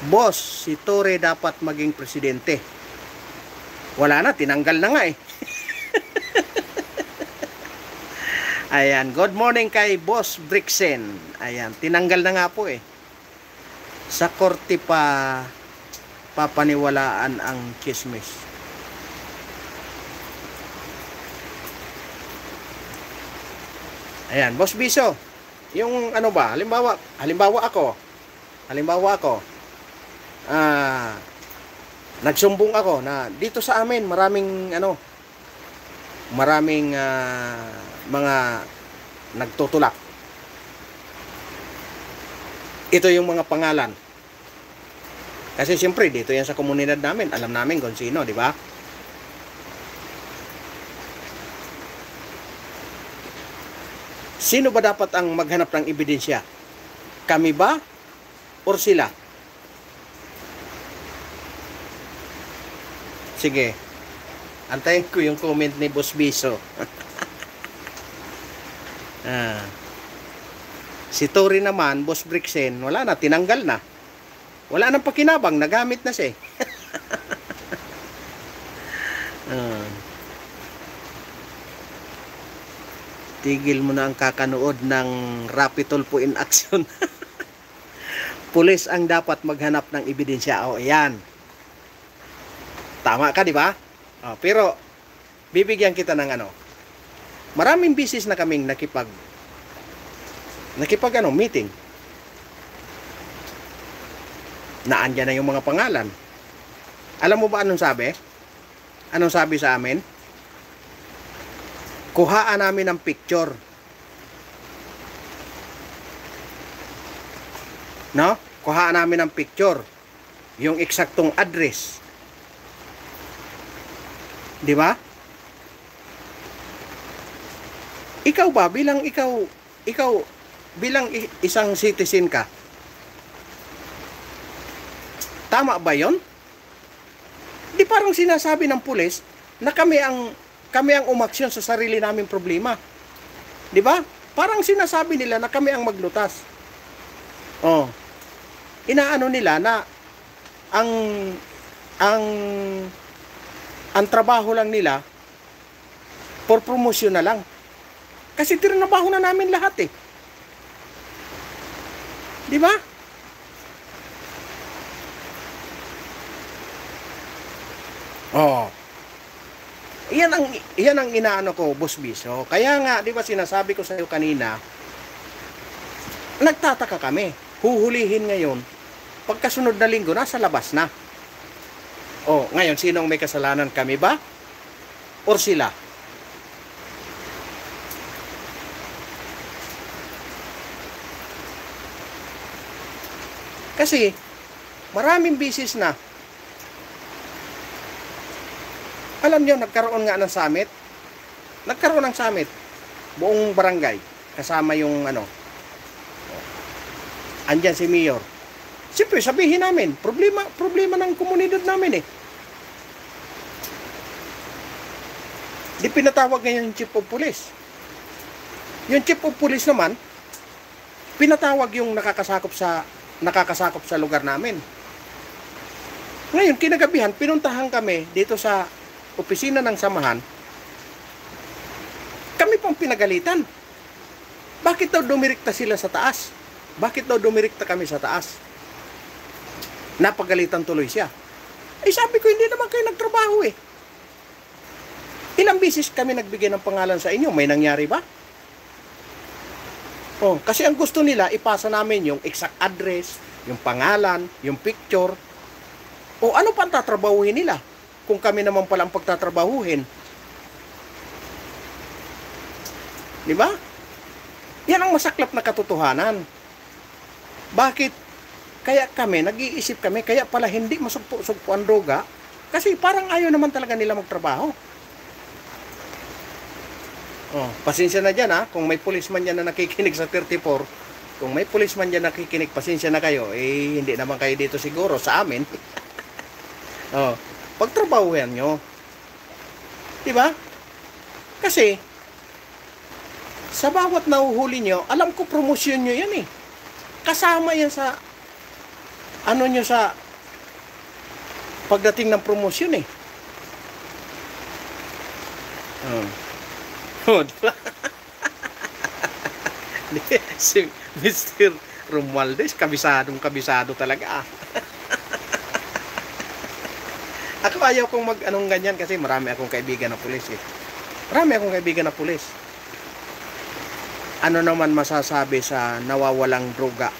Boss, si Torre dapat maging presidente. Wala na, tinanggal na nga eh. Ayan, good morning kay Boss Brixen. Ayan, tinanggal na nga po eh. Sa korte pa papaniwalaan ang chismis. Ayan, Boss Biso. Yung ano ba, halimbawa ako, nagsumbong ako na dito sa amin maraming mga nagtutulak. Ito yung mga pangalan. Kasi siyempre dito yan sa komunidad namin, alam namin kung sino, di ba? Sino ba dapat ang maghanap ng ebidensya? Kami ba or sila? Sige. Antayin ko yung comment ni Boss Biso. Si Tori naman, Boss Brixen, wala na, tinanggal na. Wala nang pakinabang, nagamit na siya. Tigil mo na ang kakanood ng Rapi Tulfo in action. Pulis ang dapat maghanap ng ebidensya. O, ayan. Tama ka, di ba? Oh, pero bibigyan kita ng ano. Maraming bisis na kaming nakipag meeting. Naandyan na yung mga pangalan. Alam mo ba anong sabi? Anong sabi sa amin? Kuhaan namin ng picture. No? Kuhaan namin ng picture. Yung eksaktong address. Di ba? Ikaw ba bilang ikaw bilang isang citizen ka? Tama ba 'yon? Di parang sinasabi ng pulis na kami ang umaksyon sa sarili naming problema. Di ba? Parang sinasabi nila na kami ang maglutas. Oh. Inaano nila na ang trabaho lang nila for promotion na lang. Kasi trinabaho na namin lahat eh. Di ba? Oh. Iyan ang inaano ko, Boss Biso. Kaya nga, di ba sinasabi ko sa iyo kanina, nagtataka kami. Huhulihin ngayon. Pagkasunod na linggo, nasa labas na. Oh, ngayon, sino ang may kasalanan? Kami ba? Or sila? Kasi, maraming bisis na. Alam nyo, nagkaroon nga ng summit. Nagkaroon ng summit. Buong barangay. Kasama yung ano. Andyan si Mayor. Siyempre, sabihin namin, problema ng komunidad namin eh. Di pinatawag ngayon yung Chief of Police. Yung Chief of Police naman, pinatawag yung nakakasakop sa lugar namin. Ngayon, kinagabihan, pinuntahan kami dito sa opisina ng samahan. Kami pang pinagalitan. Bakit daw dumirikta sila sa taas? Bakit daw dumirikta kami sa taas? Napagalitan tuloy siya. Eh sabi ko, hindi naman kayo nagtrabaho eh. Ilang bisis kami nagbigay ng pangalan sa inyo, may nangyari ba? Oh, kasi ang gusto nila, ipasa namin yung exact address, yung pangalan, yung picture. O ano pa ang tatrabahuhin nila? Kung kami naman pala ang pagtatrabahuhin. Di ba? Yan ang masaklap na katotohanan. Bakit? Kaya kami, nag-iisip kami, kaya pala hindi masugpo ang droga, kasi parang ayaw naman talaga nila magtrabaho. Oh, pasensya na dyan ha, kung may policeman dyan na nakikinig sa 34, kung may policeman dyan nakikinig, pasensya na kayo, eh hindi naman kayo dito siguro sa amin. Oh, pagtrabahuhan nyo. Diba? Kasi, sa bawat nahuhuli nyo, alam ko promosyon nyo yan eh. Kasama yan sa ano nyo sa pagdating ng promosyon eh. Oh, diba? Si Mr. Romualdez, kabisado talaga ah. Ako ayaw kong mag-anong ganyan kasi marami akong kaibigan na pulis eh. Marami akong kaibigan na pulis. Ano naman masasabi sa nawawalang droga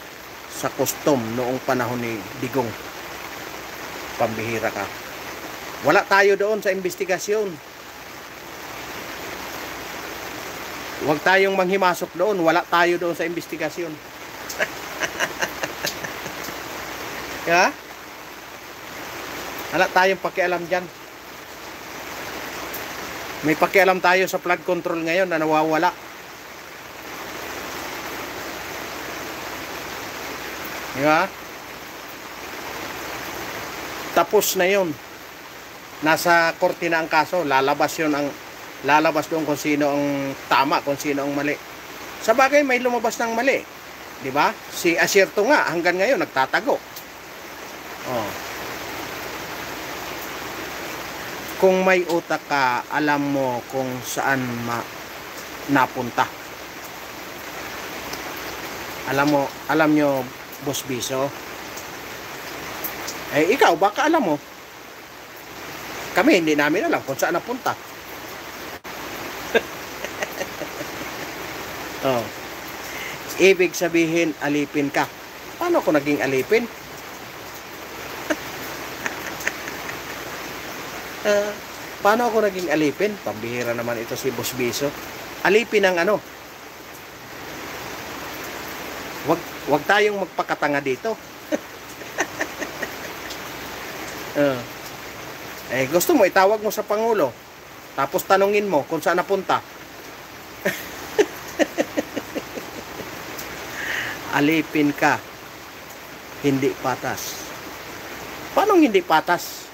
sa custom noong panahon ni Digong? Pambihira ka. Wala tayo doon sa investigasyon. Huwag tayong manghimasok doon. Wala tayo doon sa investigasyon. Diba? Wala tayong pakialam dyan. May pakialam tayo sa flood control ngayon na nawawala. Diba? Tapos na yun. Nasa korte na ang kaso. Lalabas doon kung sino ang tama, kung sino ang mali. Sa bagay, may lumabas ng mali. Diba? Si Asierto nga, hanggang ngayon, nagtatago. Oh. Kung may utak ka, alam mo kung saan napunta. Alam nyo, Boss Biso. Eh, ikaw, baka alam mo. Kami, hindi namin alam kung saan napunta. Oh. Ibig sabihin, alipin ka. Paano ako naging alipin? Paano ako naging alipin? Pambihira naman ito si Boss Biso. Alipin ang ano? Wag tayong magpakatanga dito. Gusto mo, itawag mo sa Pangulo. Tapos tanungin mo kung saan napunta. Alipin ka. Hindi patas. Paano hindi patas?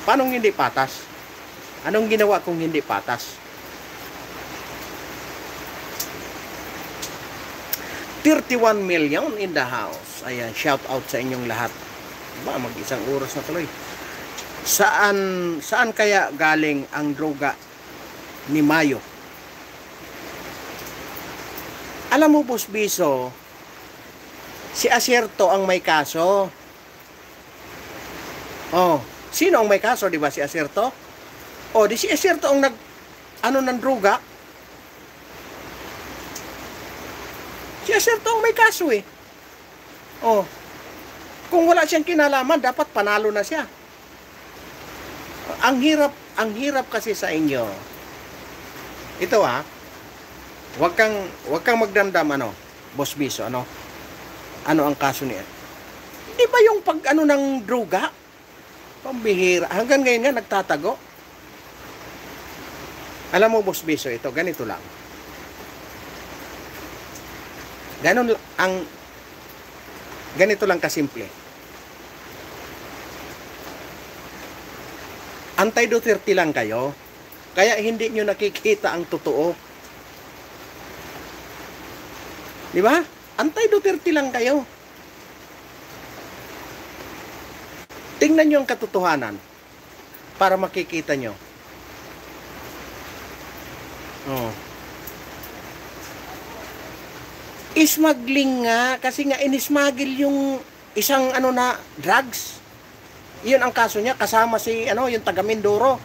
Paano hindi patas? Anong ginawa kung hindi patas? 31 million in the house. Ayan, shout out sa inyong lahat. Ba, mag-isang oras na tuloy. Saan kaya galing ang droga ni Mayo? Alam mo, Boss Biso, si Acerto ang may kaso. Oh, sino ang may kaso, di ba? Si Acerto? Oh, di si Acerto ang ng droga. Si Acerto ang may kaso eh. Oh, kung wala siyang kinalaman, dapat panalo na siya. Ang hirap kasi sa inyo. Ito wag kang magdamdam Boss Biso, ano ang kaso niya? Di ba yung ng droga? Pambihira. Hanggang ngayon nga nagtatago. Alam mo, Boss Biso, ito ganito lang. Ganito lang kasimple. Anti-Duterte lang kayo, kaya hindi nyo nakikita ang totoo. Di ba? Anti-Duterte lang kayo. Tingnan nyo ang katotohanan para makikita nyo. Oh. Ismagling nga, kasi nga inismagil yung isang na drugs. Iyon ang kaso niya, kasama si yung taga Mindoro.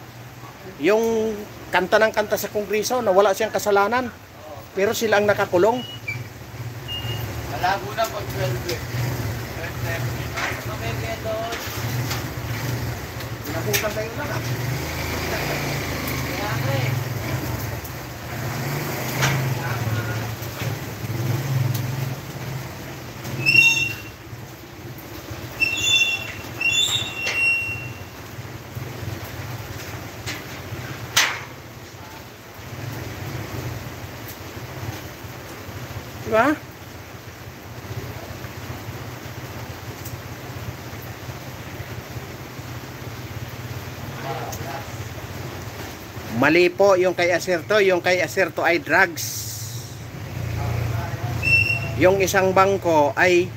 Yung kanta ng kanta sa Kongreso na wala siyang kasalanan. Pero sila ang nakakulong. Malabo na pag 12. Okay, kaya Nakukan tayo lang Kaya nga eh. Diba? Mali po yung kay Acerto. Yung kay Acerto ay drugs. Yung isang bangko ay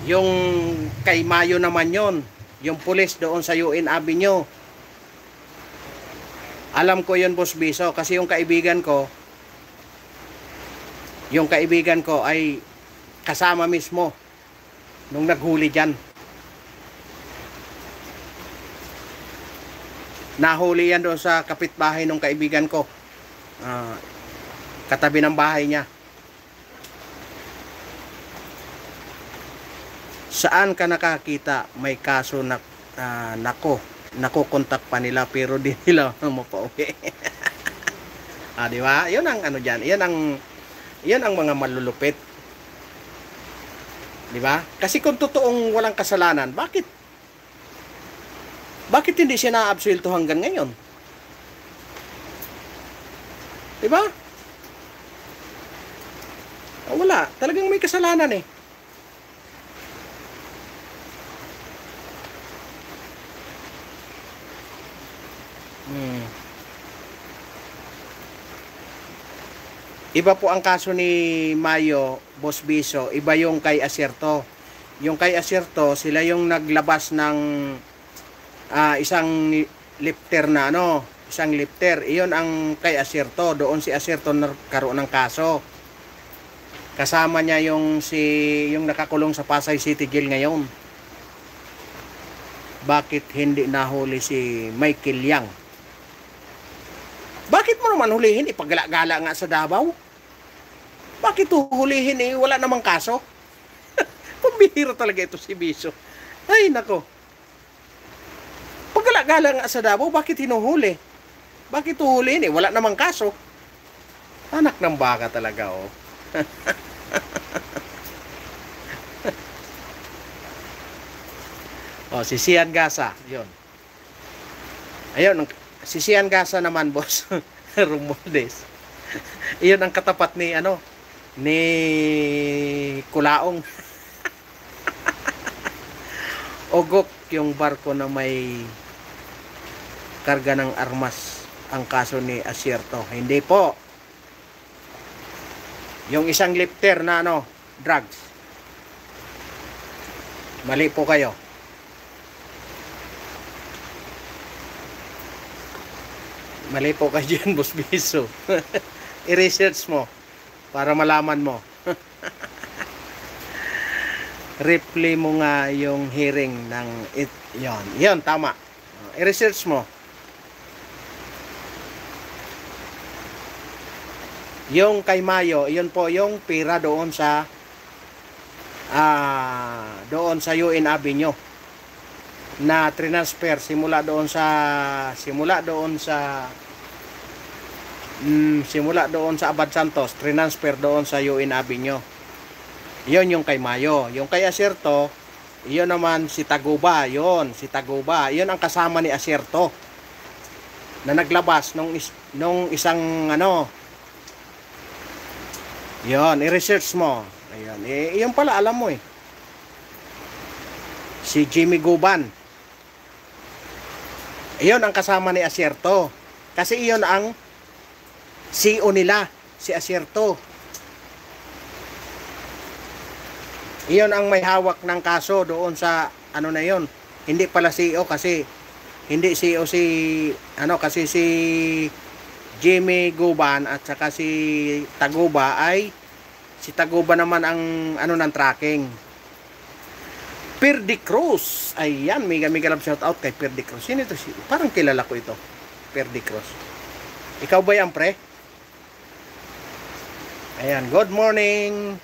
yung kay Mayo naman yon. Yung pulis doon sa UN Avenue. Alam ko yun, Boss Biso, kasi yung kaibigan ko ay kasama mismo nung naghuli dyan. Nahuli yan doon sa kapitbahay ng kaibigan ko. Katabi ng bahay niya. Saan ka nakakita may kaso na nakokontak pa nila pero di nila mapauwi. Di ba? Yun ang dyan. Yan ang mga malulupit. Di ba? Kasi kung totoong walang kasalanan, bakit hindi siya na-absuelto hanggang ngayon? Di ba? Wala. Talagang may kasalanan eh. Iba po ang kaso ni Mayo, Boss Biso. Iba yung kay Acerto. Yung kay Acerto, sila yung naglabas ng isang lifter na isang lifter. Iyon ang kay Acerto. Doon si Acerto nagkaroon ng kaso. Kasama niya yung nakakulong sa Pasay City Jail ngayon. bakit hindi nahuli si Michael Yang? Bakit mo naman hulihin? Ipagala-gala nga sa Davao. Bakit huhulihin wala namang kaso? Pambihira talaga ito si Biso. Ay, nako. Pagala-gala nga sa Davao, bakit hinuhuli? Bakit huhulihin wala namang kaso? Anak ng baka talaga, oh. Oh, si Sian Gasa, yun. Ayun, si Sian Gasa naman, boss. Romualdez. Iyon ang katapat ni, ni Kulaong. Ogok yung barko na may karga ng armas ang kaso ni Asierto. Hindi po. Yung isang lifter na drugs. Mali po kayo. Mali po kayo dyan, Boss Biso. I-research mo para malaman mo. Replay mo nga yung hearing ng yon tama. I-research mo. Yung kay Mayo, yun po yung pira doon sa UN Avenue na transfer simula doon sa Abad Santos, transfer doon sa UN Avenue. Yun yung kay Mayo. Yung kay Asierto, yun naman si Taguba. Yun ang kasama ni Asierto na naglabas nung isang yun, i-research mo. Ayun, yun pala alam mo si Jimmy Guban. Iyon ang kasama ni Asierto. Kasi iyon ang CEO nila, si Asierto. Iyon ang may hawak ng kaso doon sa na yon. Hindi pala CEO kasi hindi CEO kasi si Jimmy Guban at saka si Taguba si Taguba naman ang ng tracking. Perdi Cruz. Ayan, mega love shout out kay Perdi Cruz. Sino ito? Parang kilala ko ito. Perdi Cruz. Ikaw ba yan, pre? Ayan, good morning.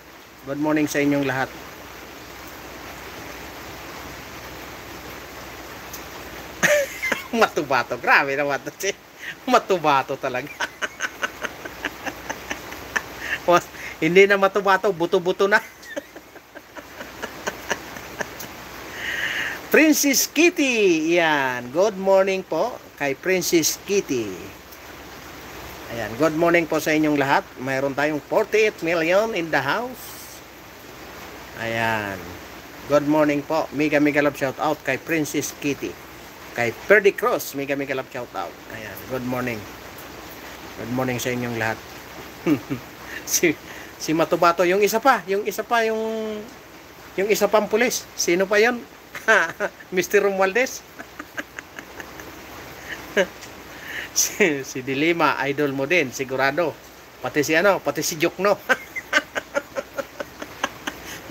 Good morning sa inyong lahat. Matubato. Grabe naman ito. Matubato talaga. Hindi na matubato, buto-buto na. Princess Kitty. Yan. Good morning po kay Princess Kitty. Ayan. Good morning po sa inyong lahat. Mayroon tayong 48 million in the house. Ayan. Good morning po. Mega love shout out kay Princess Kitty. Kay Perdi Cross. Mega love shout out. Ayan. Good morning. Good morning sa inyong lahat. si Matubato. Yung isa pa yung isa pang pulis. Sino pa yon? Mr. Romualdez. si Dilima, idol mo din, sigurado. Pati si Jokno.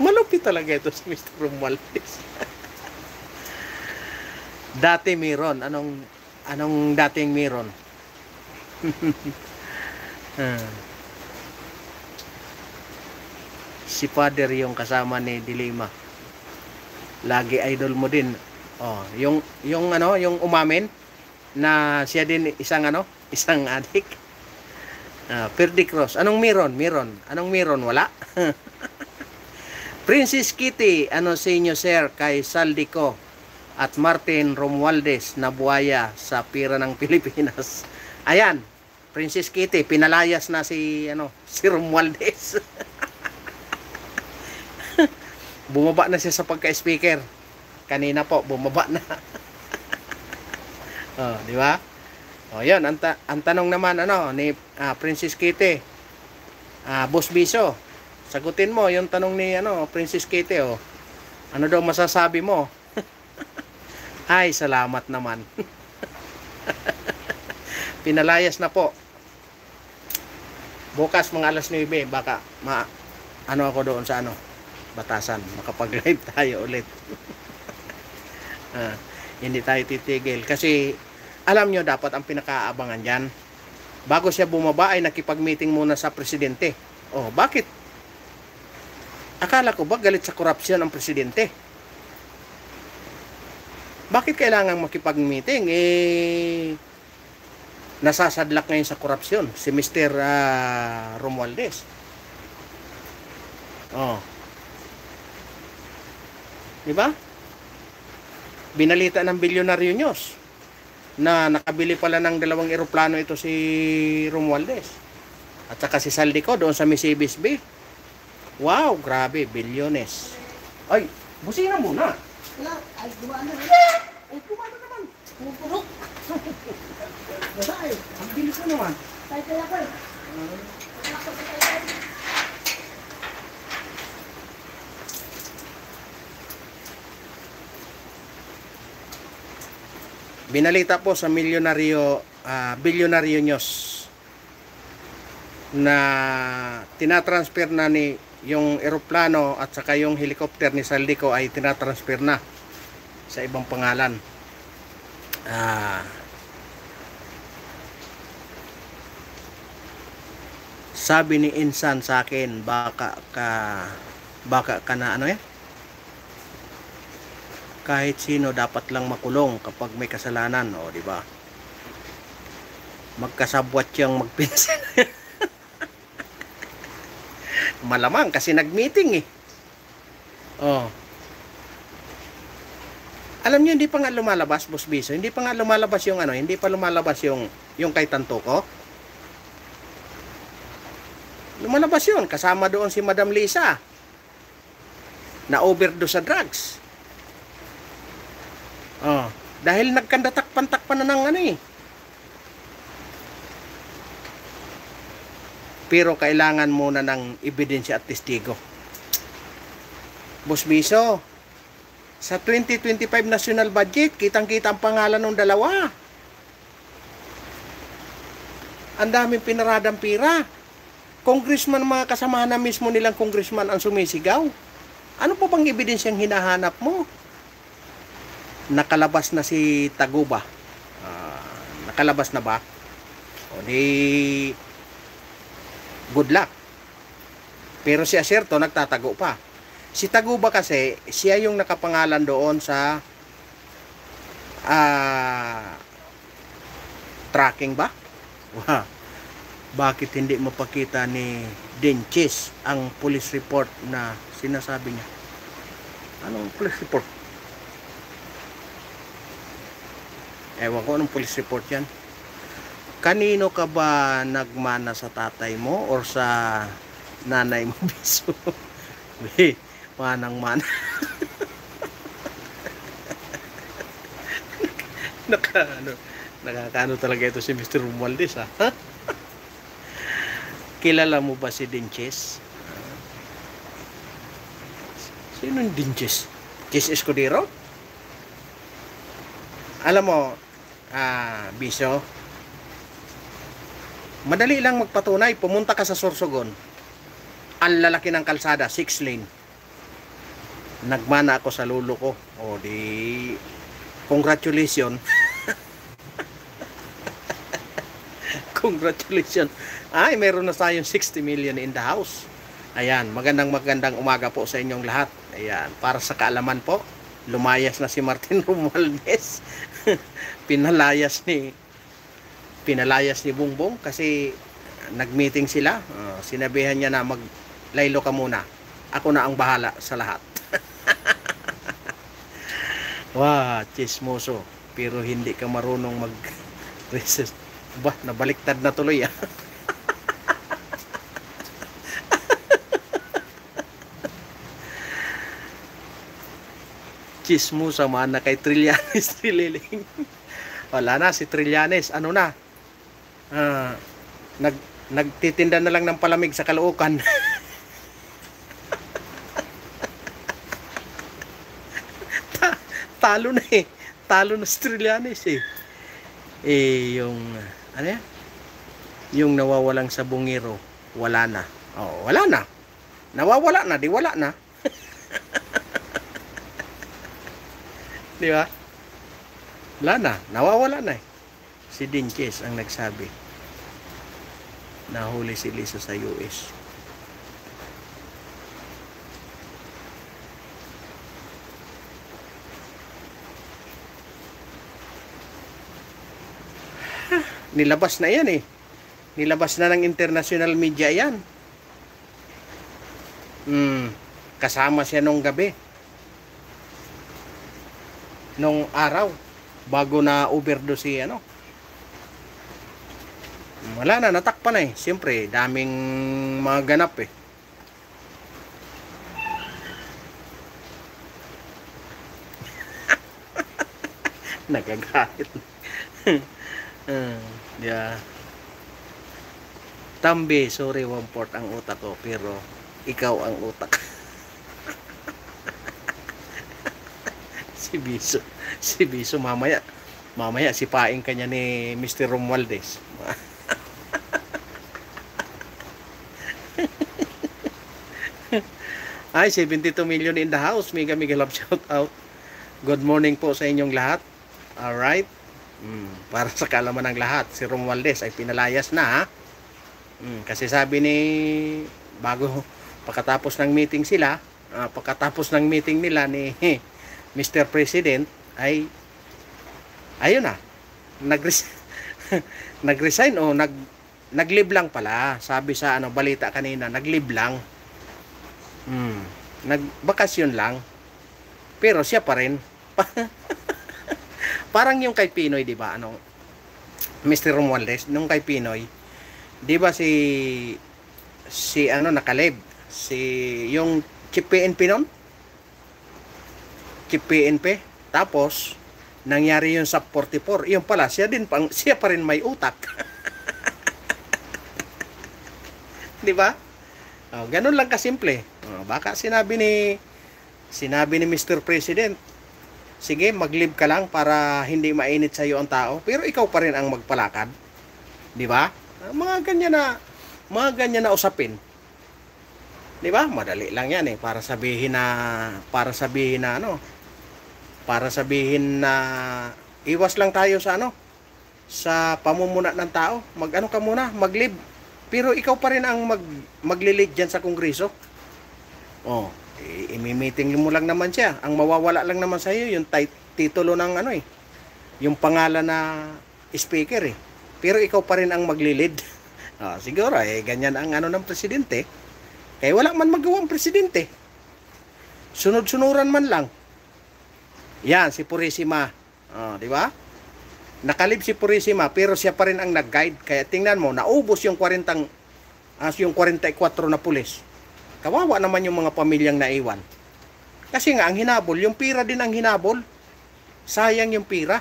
Malupit talaga ito si Mr. Romualdez. Dati meron. Anong dating meron? Si Father yung kasama ni Dilima. Lagi idol mo din. Oh, yung umamin na siya din isang adik. Perdi Cross. Anong meron? Anong meron? Wala. Princess Kitty, sinyo sir kay Saldico at Martin Romualdez na buhaya sa pira ng Pilipinas. Ayan, Princess Kitty, pinalayas na si Romualdez. Bumaba na siya sa pagka-speaker. Kanina po, bumaba na. Oh, di ba? Oh, 'yun ang tanong naman ni Princess Kitty. Boss Biso, sagutin mo yung tanong ni Princess Kitty, oh. Ano daw masasabi mo? Ay, salamat naman. Pinalayas na po. Bukas mga alas 9 baka ako doon sa Batasan, makapag-live tayo ulit. Hindi tayo titigil. Kasi, alam nyo, dapat ang pinakaabangan dyan, bago siya bumaba ay nakipag-meeting muna sa presidente. Oh, bakit? Akala ko ba galit sa korupsyon ang presidente? Bakit kailangan makipag-meeting? Nasasadlak ngayon sa korupsyon si Mr. Romualdez. Oh. Di ba? Binalita ng Bilyonaryo News na nakabili pala ng 2 eroplano ito si Romualdez. At saka si Saldico doon sa Misibis Bay. Wow, grabe, bilyones. Ay, busina muna. Wala, ay gumana na. Ay, kumano naman. Pupulok. Wala eh, ang bilis na naman. Tay ako eh. Binalita po sa Bilyonaryo News na tinatransfer na ni yung eroplano at saka yung helicopter ni Saldico ay tinatransfer na sa ibang pangalan. Sabi ni Insan sa akin, baka ka na ano kahit sino dapat lang makulong kapag may kasalanan, o di ba? Magkasabwat yung magpinsan. Malamang kasi nag-meeting eh. Oh. Alam niyo hindi pa nga lumalabas, Boss Biso, hindi pa nga lumalabas yung hindi pa lumalabas yung kay Tantoco. Lumalabas yun kasama doon si Madam Lisa na overdose sa drugs. Oh, dahil nagkandatakpan-takpan na ng Pero kailangan muna ng ebidensya at testigo. Boss Biso, sa 2025 national budget, kitang-kita ang pangalan ng dalawa. Ang daming pinaradang pira. Congressman, mga kasamahan na mismo nilang congressman ang sumisigaw. Ano pa bang ebidensyang hinahanap mo? Nakalabas na si Taguba. Nakalabas na ba? O di good luck. Pero si Acerto nagtatago pa. Si Taguba kasi, siya yung nakapangalan doon sa tracking ba? Wow. Bakit hindi mapakita ni Denchis ang police report na sinasabi niya? Anong police report? Ewan ko anong police report yan. Kanino ka ba nagmana, sa tatay mo or sa nanay mo, Biso? Manang-mana. Nakakaano talaga ito si Mr. Romualdez, ha? Kilala mo ba si Dinches? Sino yung Dinches? Chis Escudero? Alam mo, Biso, madali lang magpatunay. Pumunta ka sa Sorsogon. Ang lalaki ng kalsada, 6 lane. Nagmana ako sa lulo ko. O di, congratulations. Congratulations. Ay, meron na tayong 60 million in the house. Ayan, magandang umaga po sa inyong lahat. Ayan, para sa kaalaman po, lumayas na si Martin Romualdez. Pinalayas ni Bongbong kasi nagmeeting sila. Sinabihan niya na maglaylo ka muna. Ako na ang bahala sa lahat. Wah, chismoso. Pero hindi ka marunong mag-resist. Bah, nabaliktad na tuloy ah. Chismosa man na kay Trillanes Trililing. Wala na si Trillanes. Ano na? Nagtitinda na lang ng palamig sa Caloocan. Talo na eh. Talo na si Trillanes eh. Yung ano yan? Yung nawawalang sa bungiro, wala na. Oh, wala na. Nawawala na, di wala na. Di ba? Wala na, nawawala na eh. Si Dinches ang nagsabi. Nahuli si Lisa sa US. Nilabas na yan eh. Nilabas na ng international media yan. Kasama siya nung gabi. Nung araw. Bago na overdose si ano. Wala na, natakpan na eh. Siyempre, daming mga ganap eh. Nagagalit. Yeah. Tambi, sorry, 1/4 ang utak ko, pero ikaw ang utak. Si Biso mamaya sipain kanya ni Mr. Romualdez. Ay, 72 million in the house. Mega love shout out. Good morning po sa inyong lahat. Alright. Para sa kaalaman ng lahat, si Romualdez ay pinalayas na ha. Kasi sabi ni pagkatapos ng meeting nila ni Mr. President ay ayun na nag-resign o nag-leave lang pala. Sabi sa balita kanina, nag-leave lang. Nagbakasyon lang. Pero siya pa rin. Parang yung kay Pinoy, 'di ba? Mr. Romualdez, nung kay Pinoy, 'di ba si nakalib, yung Chief PNP noon? Chief PNP. Tapos nangyari yung SUP 44. Yung pala, siya pa rin may utak. 'Di ba? Ganun lang kasimple. Baka sinabi ni Mr. President, sige, mag-leave ka lang para hindi mainit sa iyo ang tao, pero ikaw pa rin ang magpalakad. 'Di ba? Mga ganyan na usapin. 'Di ba? Madali lang 'yan eh, para sabihin na iwas lang tayo sa pamumuna ng tao. Ka muna, mag-leave. Pero ikaw pa rin ang maglilig diyan sa Kongreso. I-meeting mo lang naman siya. Ang mawawala lang naman sa iyo yung titulo ng yung pangalan na speaker eh. Pero ikaw pa rin ang maglilid. Siguro ganyan ang ng presidente. Kaya wala man magawang presidente. Sunod-sunuran man lang. Yan si Purisima. Di ba? Nakalib si Purisima pero siya pa rin ang nag-guide. Kaya tingnan mo, naubos yung 44 na pulis. Kawawa naman yung mga pamilyang naiwan. Kasi nga, ang hinabol, yung pira din ang hinabol. Sayang yung pira.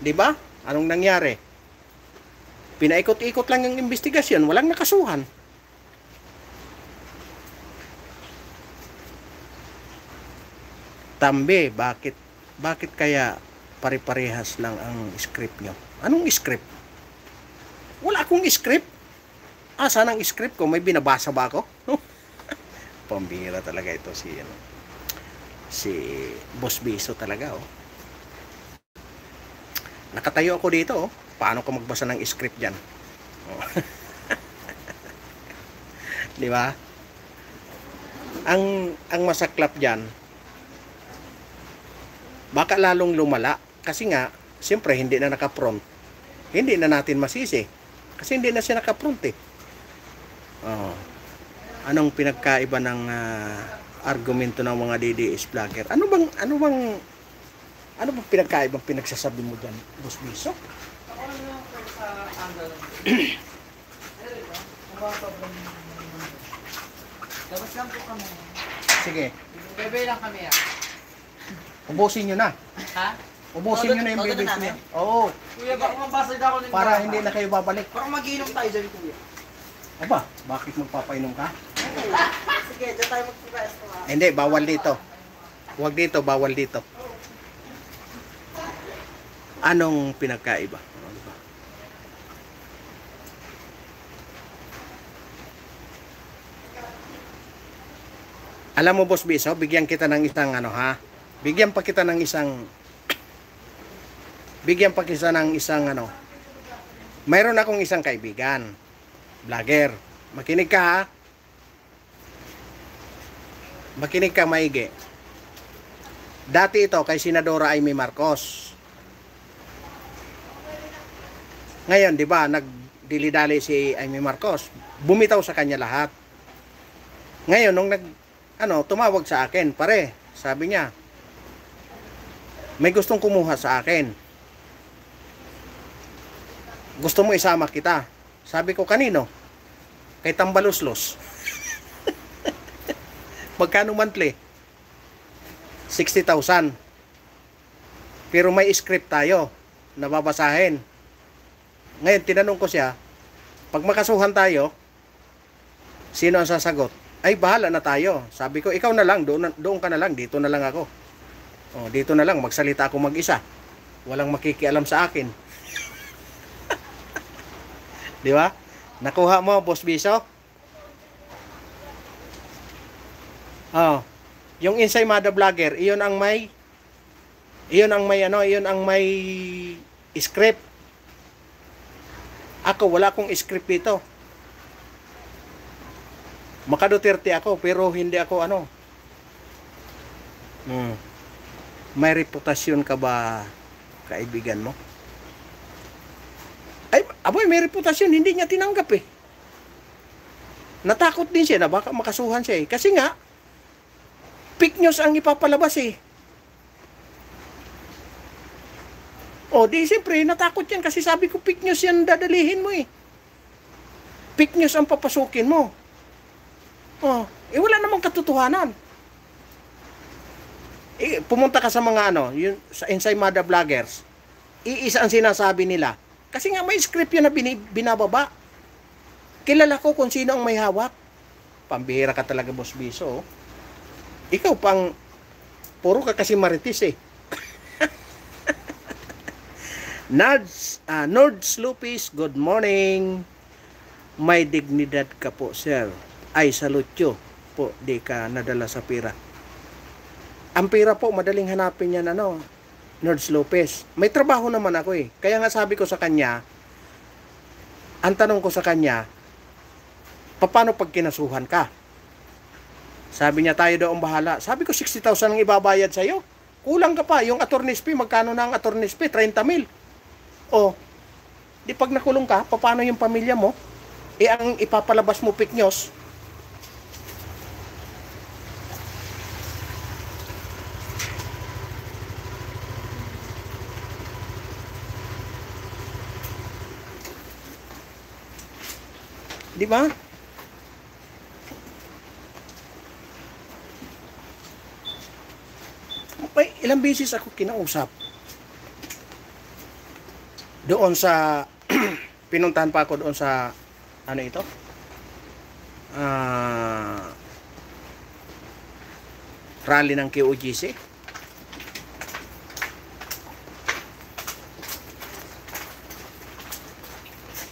Di ba? Anong nangyari? Pinaikot-ikot lang yung investigasyon, walang nakasuhan. Tambi, bakit kaya pare-parehas lang ang script nyo? Anong script? Wala akong script. Saan ang script ko? May binabasa ba ako? Pambira talaga ito si Boss Biso talaga Nakatayo ako dito Paano ko magbasa ng script diyan? Di ba? Ang masaklap diyan, baka lalong lumala kasi nga siyempre hindi na naka-front. Hindi na natin masisi kasi hindi na siya naka-front eh. Anong pinagkaiba ng argumento ng mga DDS vlogger? Ano bang pinagkaibang pinagsasabi mo diyan, Boss Biso? Labas lang po kami. Sige. Bebe lang kami Ubusin nyo na. Ha? Ubusin nyo na yung bibig niya. Oo. Kuya, baka mabasag ako ng Para hindi na kayo babalik. Baka mag-inom tayo dyan, kuya. Aba, bakit magpapainom ka? Sige, dyan tayo magpapainom ka. Hindi, bawal dito. Huwag dito, bawal dito. Anong pinagkaiba? Alam mo, Boss Biso, bigyan kita ng isang Bigyan pa kita ng isang ano. Mayroon akong isang kaibigan, vlogger. Makinig ka ha. Makinig ka maigi. Dati ito kay Senadora Amy Marcos. Ngayon, di ba, nagdilidali si Amy Marcos. Bumitaw sa kanya lahat. Ngayon, nung tumawag sa akin, pare, sabi niya, may gustong kumuha sa akin. Gusto mo isama kita? Sabi ko, kanino? Kay Tambaluslos. Magkano monthly? 60,000. Pero may script tayo na babasahin. Ngayon, tinanong ko siya, pag makasuhan tayo, sino ang sasagot? Ay, bahala na tayo. Sabi ko, ikaw na lang, doon ka na lang, dito na lang ako. O, dito na lang, magsalita ako mag-isa. Walang makikialam sa akin. Di ba? Nakuha mo, Boss Biso? Oh, yung Ensaymada Vlogger, iyon ang may script. Ako, wala akong script dito. Maka-Duterte ako, pero hindi ako May reputasyon ka ba, kaibigan mo? Ay, aboy, may reputasyon, hindi niya tinanggap eh. Natakot din siya na baka makasuhan siya eh. Kasi nga, fake news ang ipapalabas eh. O, di siyempre, natakot yan kasi sabi ko, fake news yan dadalihin mo eh. Fake news ang papasukin mo. O, wala namang katotohanan. Pumunta ka sa mga sa Ensaymada Vloggers, iisa ang sinasabi nila. Kasi nga may script yun na binababa. Kilala ko kung sino ang may hawak. Pambihira ka talaga, Boss Biso. Ikaw puro ka kasi maritis eh. Nords Lupis, good morning. May dignidad ka po, sir. Ay, salutyo po, di ka nadala sa pira. Ang pira po, madaling hanapin yan, Nords Lopez. May trabaho naman ako eh. Kaya nga sabi ko sa kanya, ang tanong ko sa kanya, paano pag kinasuhan ka? Sabi niya, tayo daw ang bahala. Sabi ko, 60,000 ang ibabayad sa'yo. Kulang ka pa. Yung attorney's fee, magkano na ang attorney's fee? 30,000. O, di pag nakulong ka, paano yung pamilya mo? Ang ipapalabas mo fake news. Di ba? May ilang beses ako kinausap. Doon sa pinuntahan pa ako doon sa rally ng QOGC.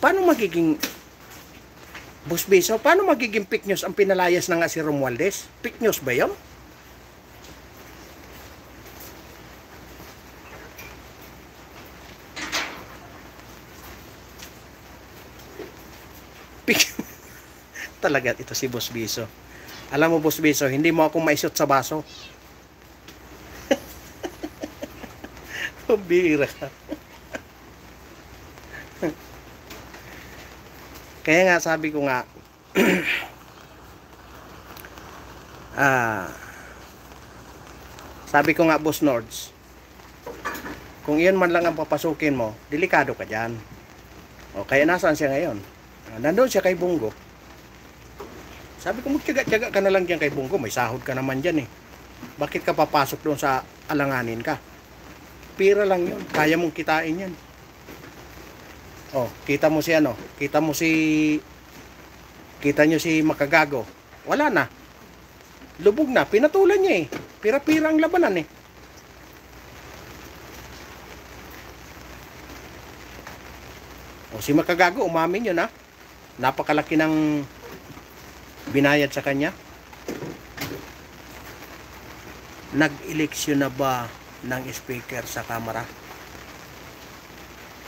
Paano magiging Boss Biso, paano magiging fake news ang pinalayas na nga si Romualdez? Fake news ba yun? Talaga ito si Boss Biso. Alam mo, Boss Biso, hindi mo ako maisot sa baso. Bira ka. Kaya nga sabi ko nga sabi ko nga, Boss Nords, kung iyon man lang ang papasukin mo, delikado ka dyan. O kaya nasaan siya ngayon? Nandun siya kay Bungo. Sabi ko, magtiyaga-tiyaga ka na lang dyan kay Bungo, may sahod ka naman dyan eh. Bakit ka papasok doon sa alanganin ka? Pira lang yun, kaya mong kitain yan. Oh, kita mo si kita nyo si Makagago. Wala na. Lubog na, pinatulan niya eh. Pira-pira ang labanan eh. O si Makagago, umamin yun ha. Napakalaki ng binayad sa kanya. nag-eleksyon na ba ng speaker sa Kamara?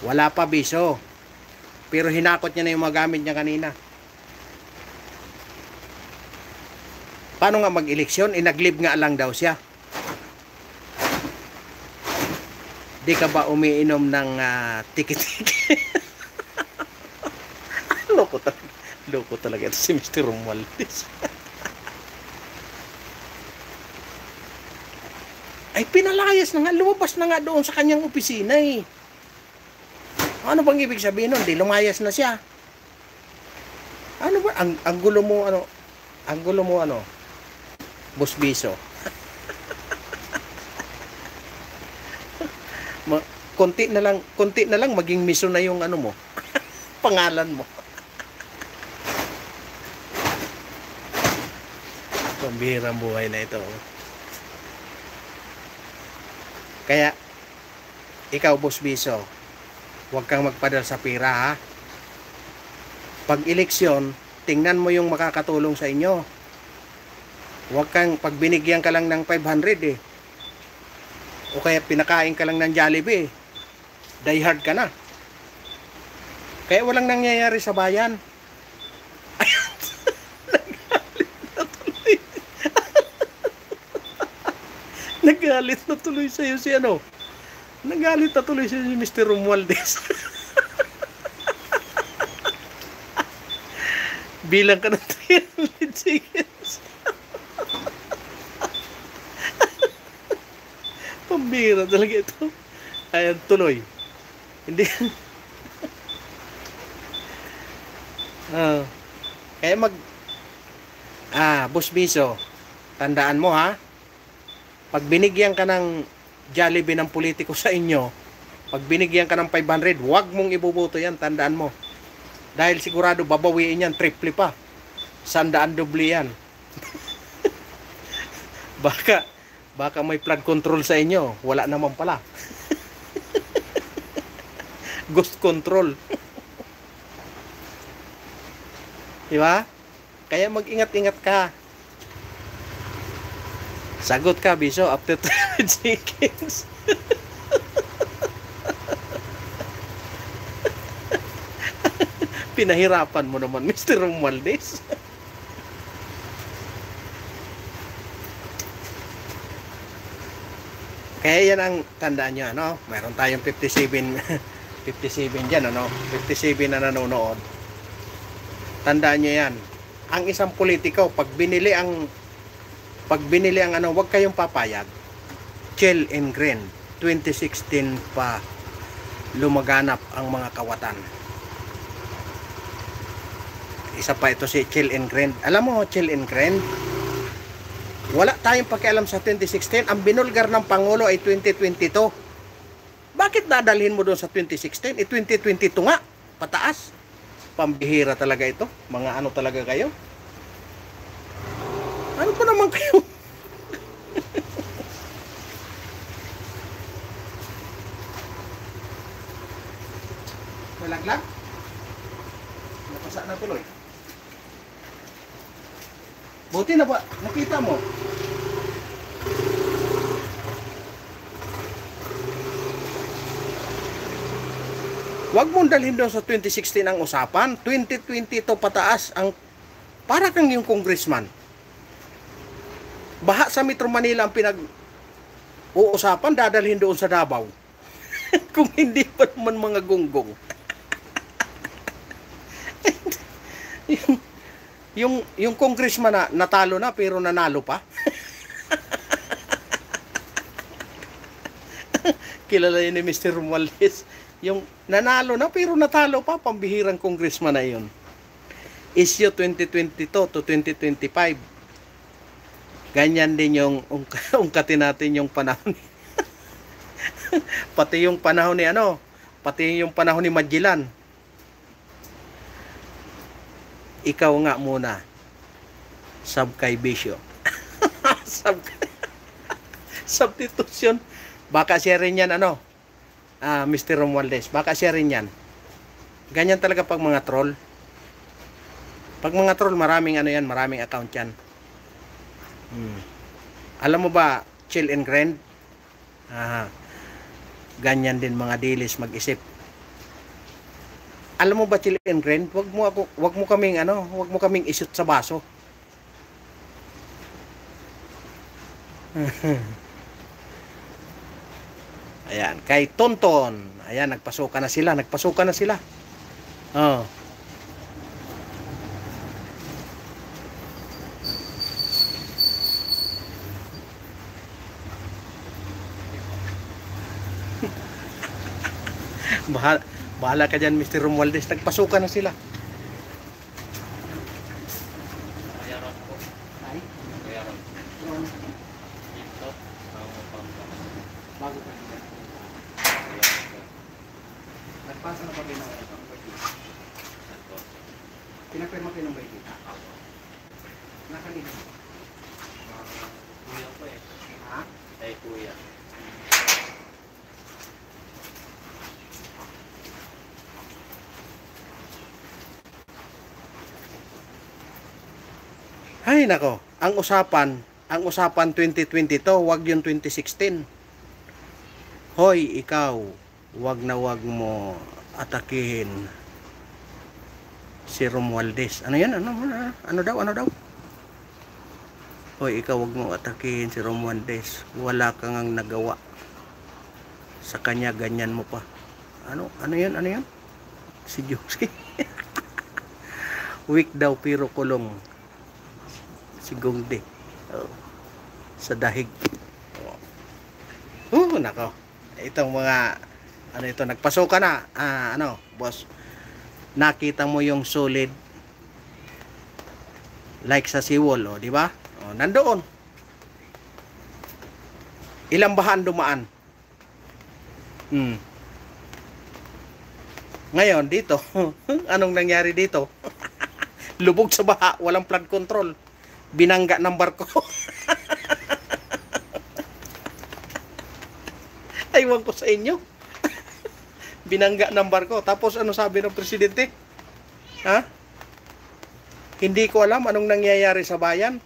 Wala pa, Biso. Pero hinakot niya na yung mga gamit niya kanina. Paano nga mag-eleksyon? Inaglib nga lang daw siya. Di ka ba umiinom ng tiki-tiki? Loko talaga. Loko talaga ito si Mr. Romualdez. Ay, pinalayas na nga. Lumabas na nga doon sa kanyang opisina eh. Ano bang ibig sabihin nun? Di lumayas na siya. Ano ba? Ang gulo mo, ano? Ang gulo mo, ano? Boss Biso. Konti na lang maging miso na yung ano mo. Pangalan mo. Pambihirang buhay na ito. Kaya ikaw, Boss Biso, huwag kang magpadal sa pira, ha? Pag eleksyon, tingnan mo yung makakatulong sa inyo. Huwag kang, pag binigyan ka lang ng 500 o kaya pinakain ka lang ng Jollibee, die hard ka na. Kaya walang nangyayari sa bayan. Nagalit na tuloy sa'yo si ano? Nagalit na tuloy sa'yo si Mr. Romualdez. Bilang ka ng 300 seconds. Pambira talaga ito. Ayan, tuloy. Hindi. Kaya Boss Biso, tandaan mo, ha? Pag binigyan ka ng Jollibee ng politiko sa inyo, pag binigyan ka ng 500, huwag mong ibuboto yan, tandaan mo. Dahil sigurado babawiin yan, triple pa. 100 doble yan. Baka may flood control sa inyo, wala naman pala. Ghost control. Diba? Kaya mag-ingat-ingat ka. Sagot ka, Biso, after 300 seconds. Pinahirapan mo naman, Mr. Romualdez. Kaya yan ang tandaan nyo, ano? Mayroon tayong 57 dyan, ano? 57 na nanonood. Tandaan nyo yan. Ang isang politiko, pag binili ang ano, huwag kayong papayag. Chill and Green. 2016 pa lumaganap ang mga kawatan. Isa pa ito si Chill and Green. Alam mo, Chill and Green, wala tayong pakialam sa 2016. Ang binulgar ng Pangulo ay 2022. Bakit dadalhin mo doon sa 2016? 2022 nga, pataas. Pambihira talaga ito. Mga ano talaga kayo? Ano pa naman kayo? Malaglag? Napasa na tuloy. Buti na ba? Nakita mo? Huwag mong dalhin doon sa 2016 ang usapan. 2022 pataas ang para kang yung congressman. Baha sa Metro Manila ang pinag-uusapan, dadalhin doon sa Davao. Kung hindi pa naman mga gonggong. yung congressman na natalo na pero nanalo pa. Kilala yun ni Mr. Romualdez. Yung nanalo na pero natalo pa, pambihirang congressman na yun. Issue 2022 to 2025. Ganyan din yung ungkatin natin yung panahon. Pati yung panahon ni ano, pati yung panahon ni Magellan. Ikaw nga muna. Sub kay Bisyo. Substitution. Baka siya rin yan ano. Mr. Romualdez, baka siya rin yan. Ganyan talaga pag mga troll. Pag mga troll, maraming ano yan, maraming account yan. Alam mo ba, chill and grind. Ganyan din mga dilis mag-isip. Alam mo ba chill and grind? Wag mo kaming isut sa baso. Ayan, kay Tonton. Ayan, nagpasukan na sila. Oh. Bahala ka dyan, Mr. Romualdez. Nagpasukan na sila. Ay? Bago pa nila. Nagpasa na pa rin ako. Pinapirma kayo ng baiti. Nakanina. Kuya ko eh. Ha? Ay, kuya. Ay nako, ang usapan 2020 to, wag yung 2016. Hoy, ikaw, wag mo atakihin si Romualdez. Ano yan? Ano daw? Hoy, ikaw, wag mo atakihin si Romualdez. Wala kang ang nagawa. Sa kanya, ganyan mo pa. Ano yan? Si Joski. Weak daw pero kulong. Si Gongde. Sa dahig. Nako. Itong mga nagpasukan na. Boss. Nakita mo yung solid like sa seawall, di ba? Nandoon. Ilang bahaan dumaan. Ngayon dito, anong nangyari dito? Lubog sa baha, walang flood control. Binangga ng barko. Aywan ko sa inyo. Binangga ng barko. Tapos ano sabi ng presidente? Ha? Hindi ko alam anong nangyayari sa bayan.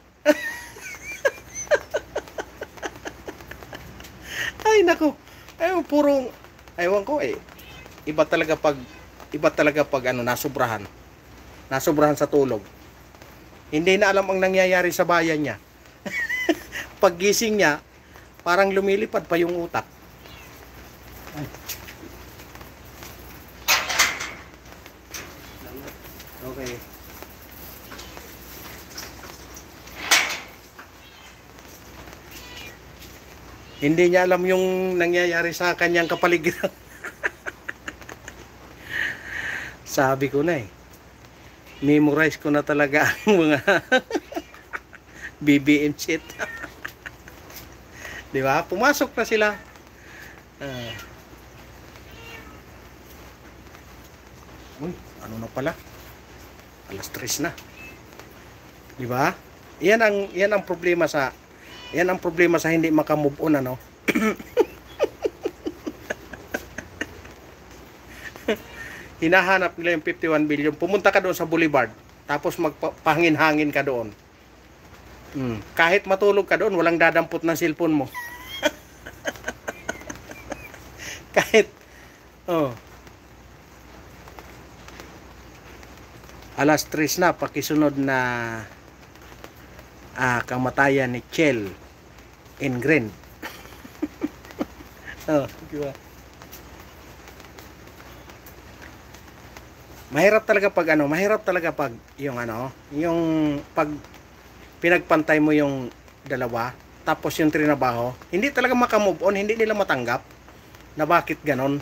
Ay nako. Aywan ko eh. Iba talaga pag nasubrahan. Nasubrahan sa tulog. Hindi na alam ang nangyayari sa bayan niya. Paggising niya, parang lumilipad pa yung utak. Okay. Hindi niya alam yung nangyayari sa kanyang kapaligiran. Sabi ko na eh. Memorize ko na talaga ang mga BBM shit. Di ba? Pumasok na sila. Uy, ano na pala? Alas 3 na. Di ba? Yan ang problema sa hindi maka-move on, ano? Hinahanap nila yung 51 billion. Pumunta ka doon sa Boulevard, tapos magpahangin-hangin ka doon. Kahit matulog ka doon, walang dadampot ng cellphone mo. Kahit, alas 3 na, pakisunod na kamatayan ni Chel Ingrid. Diba? Mahirap talaga pag yung pag pinagpantay mo yung dalawa, tapos yung trinabaho, hindi talaga maka-move on, hindi nila matanggap na bakit ganon.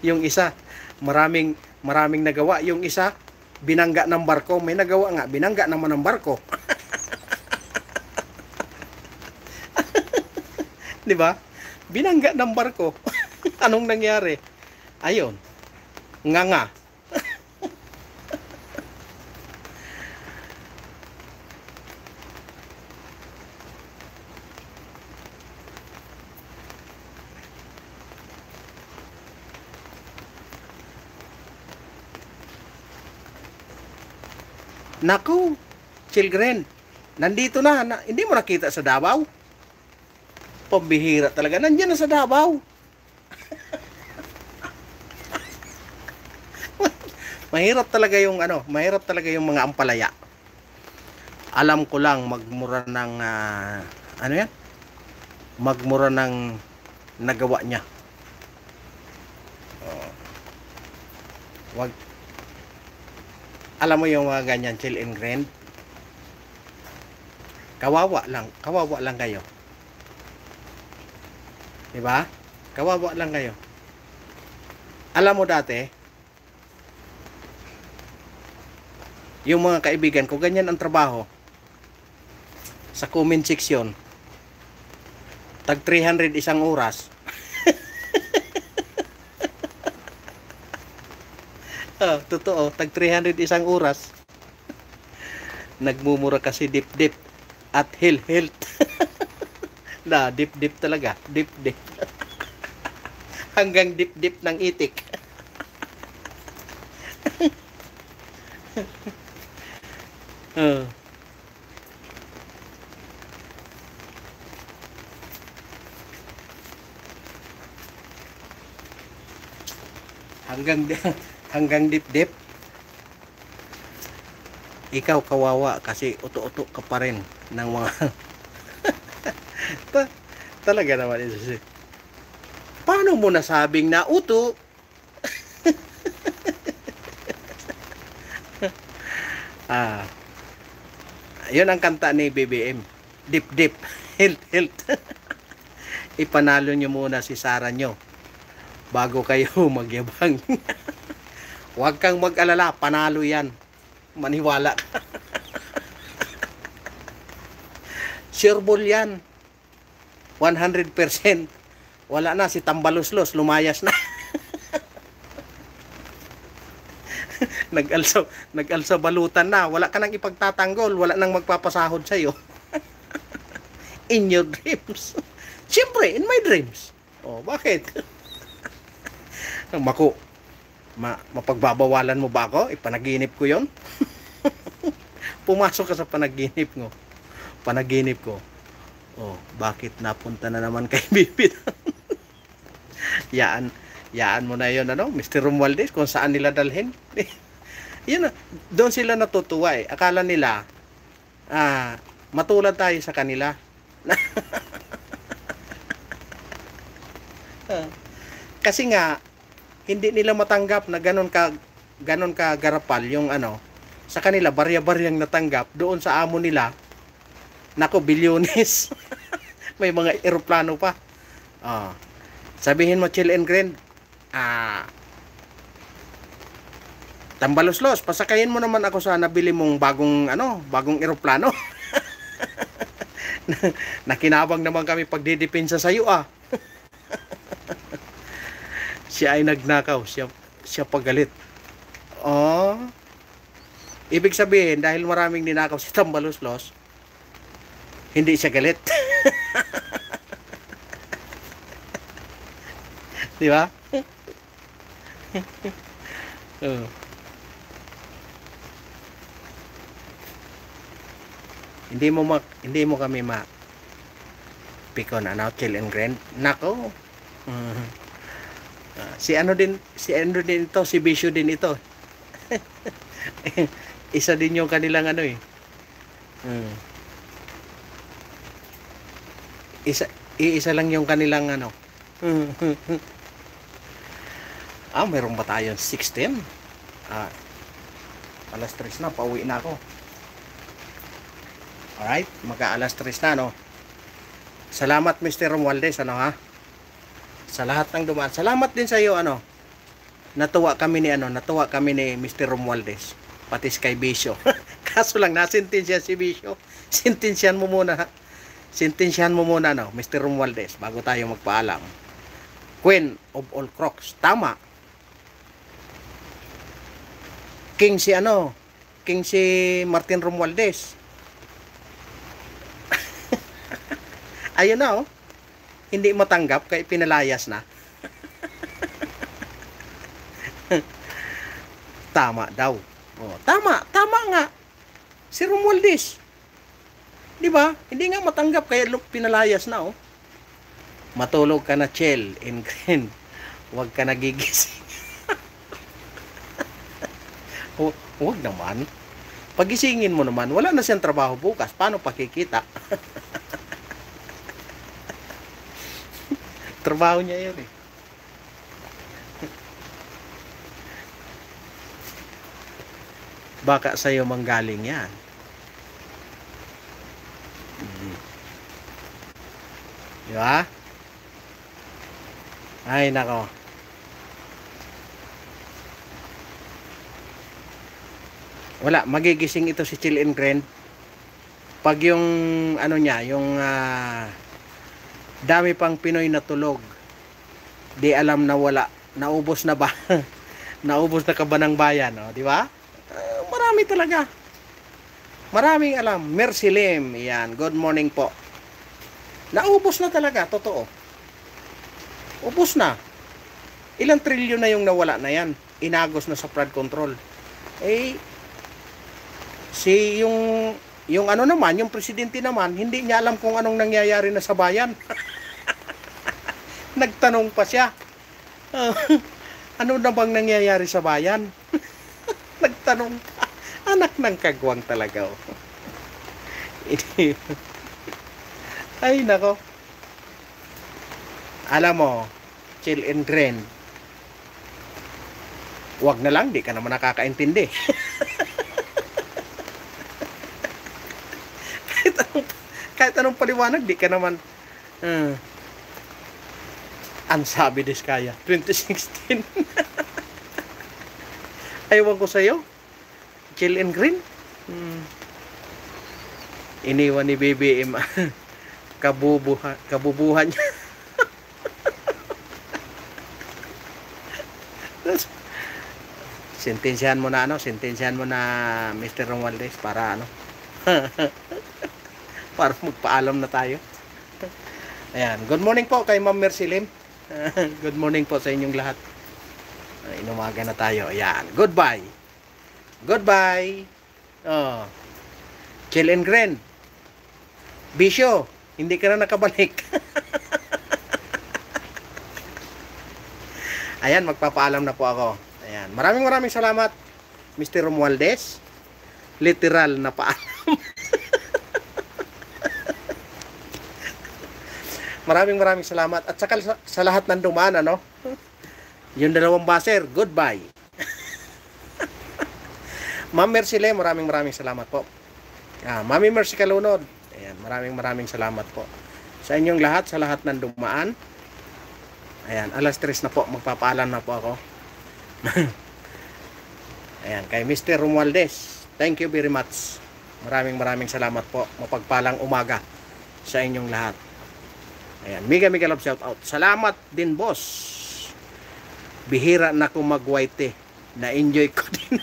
Yung isa, maraming nagawa, yung isa, binangga ng barko, may nagawa nga, binangga naman ng barko. Di ba? Binangga ng barko. Anong nangyari? Ayun. Nga. Naku, children, Nandito na, hindi mo nakita sa Davao. Pambihira talaga. Nandiyan na sa Davao. Mahirap talaga yung mahirap talaga yung mga ampalaya. Alam ko lang magmura ng ano yan? Magmura ng nagawa niya. Wag alam mo yung mga ganyan chill and grind. Kawawa lang kayo. 'Di ba? Kawawa lang kayo. Alam mo dati, yung mga kaibigan ko, ganyan ang trabaho. Sa comment section, tag 300 isang oras. Totoo, tag 300 isang oras. Nagmumura kasi dip-dip at health. Na, dip-dip talaga. Dip-dip. Hanggang dip-dip ng itik. Hanggang dip-dip. Ikaw kawawa kasi uto-uto ka pa rin ng mga talaga naman ito. Paano mo nasabing na uto? Yun ang kanta ni BBM. Dip dip, health. Ipanalo nyo muna si Sara nyo bago kayo magyabang. Huwag kang mag-alala, panalo yan. Maniwala ka. Sure ball yan. 100%. Wala na, si Tambaluslos, lumayas na. Nag-alsa balutan na. Wala ka nang ipagtatanggol. Wala nang magpapasahod sa'yo. In your dreams. Siyempre, in my dreams. Oh, bakit? Maku, mapagbabawalan mo ba ako? Ipanaginip ko yon. Pumasok ka sa panaginip ko. Panaginip ko. Oh, bakit napunta na naman kay Bibit? Yaan mo na yon, Mr. Romualdez, kung saan nila dalhin. Yun, doon sila natutuwa eh. Akala nila, matulad tayo sa kanila. Kasi nga, hindi nila matanggap na ganon ka garapal yung sa kanila, barya-baryang natanggap. Doon sa amo nila, nako, bilyones. May mga eroplano pa. Sabihin mo, chill and grind. Tambaluslos, pasakayin mo naman ako sa nabili mong bagong eroplano. Nakinabang naman kami pagdidepensa sa iyo Siya ay nagnakaw, siya pagalit. Ibig sabihin, dahil maraming ninakaw si Tambaluslos, hindi siya galit. Di ba? Hindi mo kami pikon chill and grind. Nako. Si Bisyo din ito. Isa din yung kanilang Isa lang yung kanilang meron ba tayong 16? Alas 3 na, pauwi na ako. Alright, magka-alas 3 na, Salamat, Mr. Romualdez, sa lahat ng dumaan. Salamat din sa iyo, Natuwa kami ni Mr. Romualdez, pati kay Bisyo. Kaso lang, nasintensya si Bisyo. Sintensyahan mo muna, Mr. Romualdez, bago tayo magpaalam. Queen of all crooks, tama. King si Martin Romualdez. Ayun na, hindi matanggap kaya pinalayas na. Tama daw. Tama nga. Si Romualdez. Di ba? Hindi nga matanggap kaya pinalayas na oh. Matulog ka na, chill in green. Huwag ka nagigising. Huwag naman. Pagisingin mo naman, wala na siyang trabaho bukas. Paano pakikita? Trabaho niya yun eh. Baka sa'yo manggaling yan. Di ba? Ay, nako. Wala, magigising ito si Chill and Grind. Pag yung, ano niya, yung dami pang Pinoy na tulog. Di alam na wala. Naubos na ba? Naubos na ka ba ng bayan? Oh, di ba? Marami talaga. Maraming alam. Mercy Lim. Yan. Good morning po. Naubos na talaga. Totoo. Ubos na. Ilang trilyon na yung nawala na yan. Inagos na sa flood control. Eh, yung ano naman, yung presidente naman, hindi niya alam kung anong nangyayari na sa bayan. Nagtanong pa siya. Ano na bang nangyayari sa bayan? Nagtanong pa. Anak ng kagwang talaga. Oh. Ay, nako. Alam mo, Chill and Grind, wag na lang, di ka naman nakakaintindi. kahit anong paliwanag, di ka naman ang sabi des kaya 2016. Aywan ko sa'yo, Chill and Grind. Iniwan ni BBM kabubuhan niya. Sentensyahan mo na Mr. Romualdez para ano. Para magpaalam na tayo. Ayan, good morning po kay Ma'am Mercy Lim. Good morning po sa inyong lahat. Inumaga na tayo. Ayan, goodbye. Goodbye. Oh. Chill and Grind. Bisyo, hindi ka na nakabalik. Ayan, magpapaalam na po ako. Ayan, maraming salamat, Mr. Romualdez. Literal na paalam. Maraming salamat. At saka sa lahat ng dumaan, ano? Yung dalawang baser, goodbye. Ma'am Mercy Lim, maraming salamat po. Mami Mercy Kalunod. Ayan, maraming salamat po. Sa inyong lahat, sa lahat ng dumaan. Ayan, alas 3 na po, magpapaalam na po ako. Ayan, kay Mr. Romualdez, thank you very much. Maraming salamat po. Mapagpalang umaga sa inyong lahat. Ayan, mega love shout out. Salamat din, boss. Bihira na kung mag-white. Na-enjoy ko din.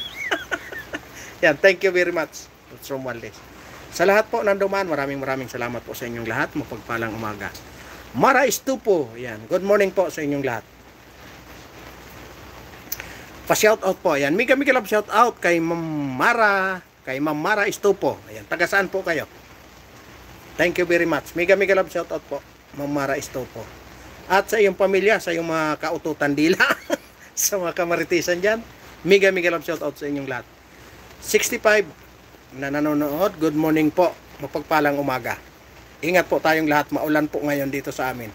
Ayan, thank you very much, Mr. Romualdez. Sa lahat po ng dumaan, maraming salamat po sa inyong lahat. Mapagpalang umaga. Mara Estupo, ayan, good morning po sa inyong lahat. Pa-shoutout po, ayan, mega love shoutout kay Ma'am Mara Estupo. Ayan, taga saan po kayo? Thank you very much. Mega love shoutout po, Ma'am Mara Estupo. At sa iyong pamilya, sa iyong mga kaututan dila, sa mga kamaritisan dyan, mega love shoutout sa inyong lahat. 65 na nanonood, good morning po, mapagpalang umaga. Ingat po tayong lahat, maulan po ngayon dito sa amin.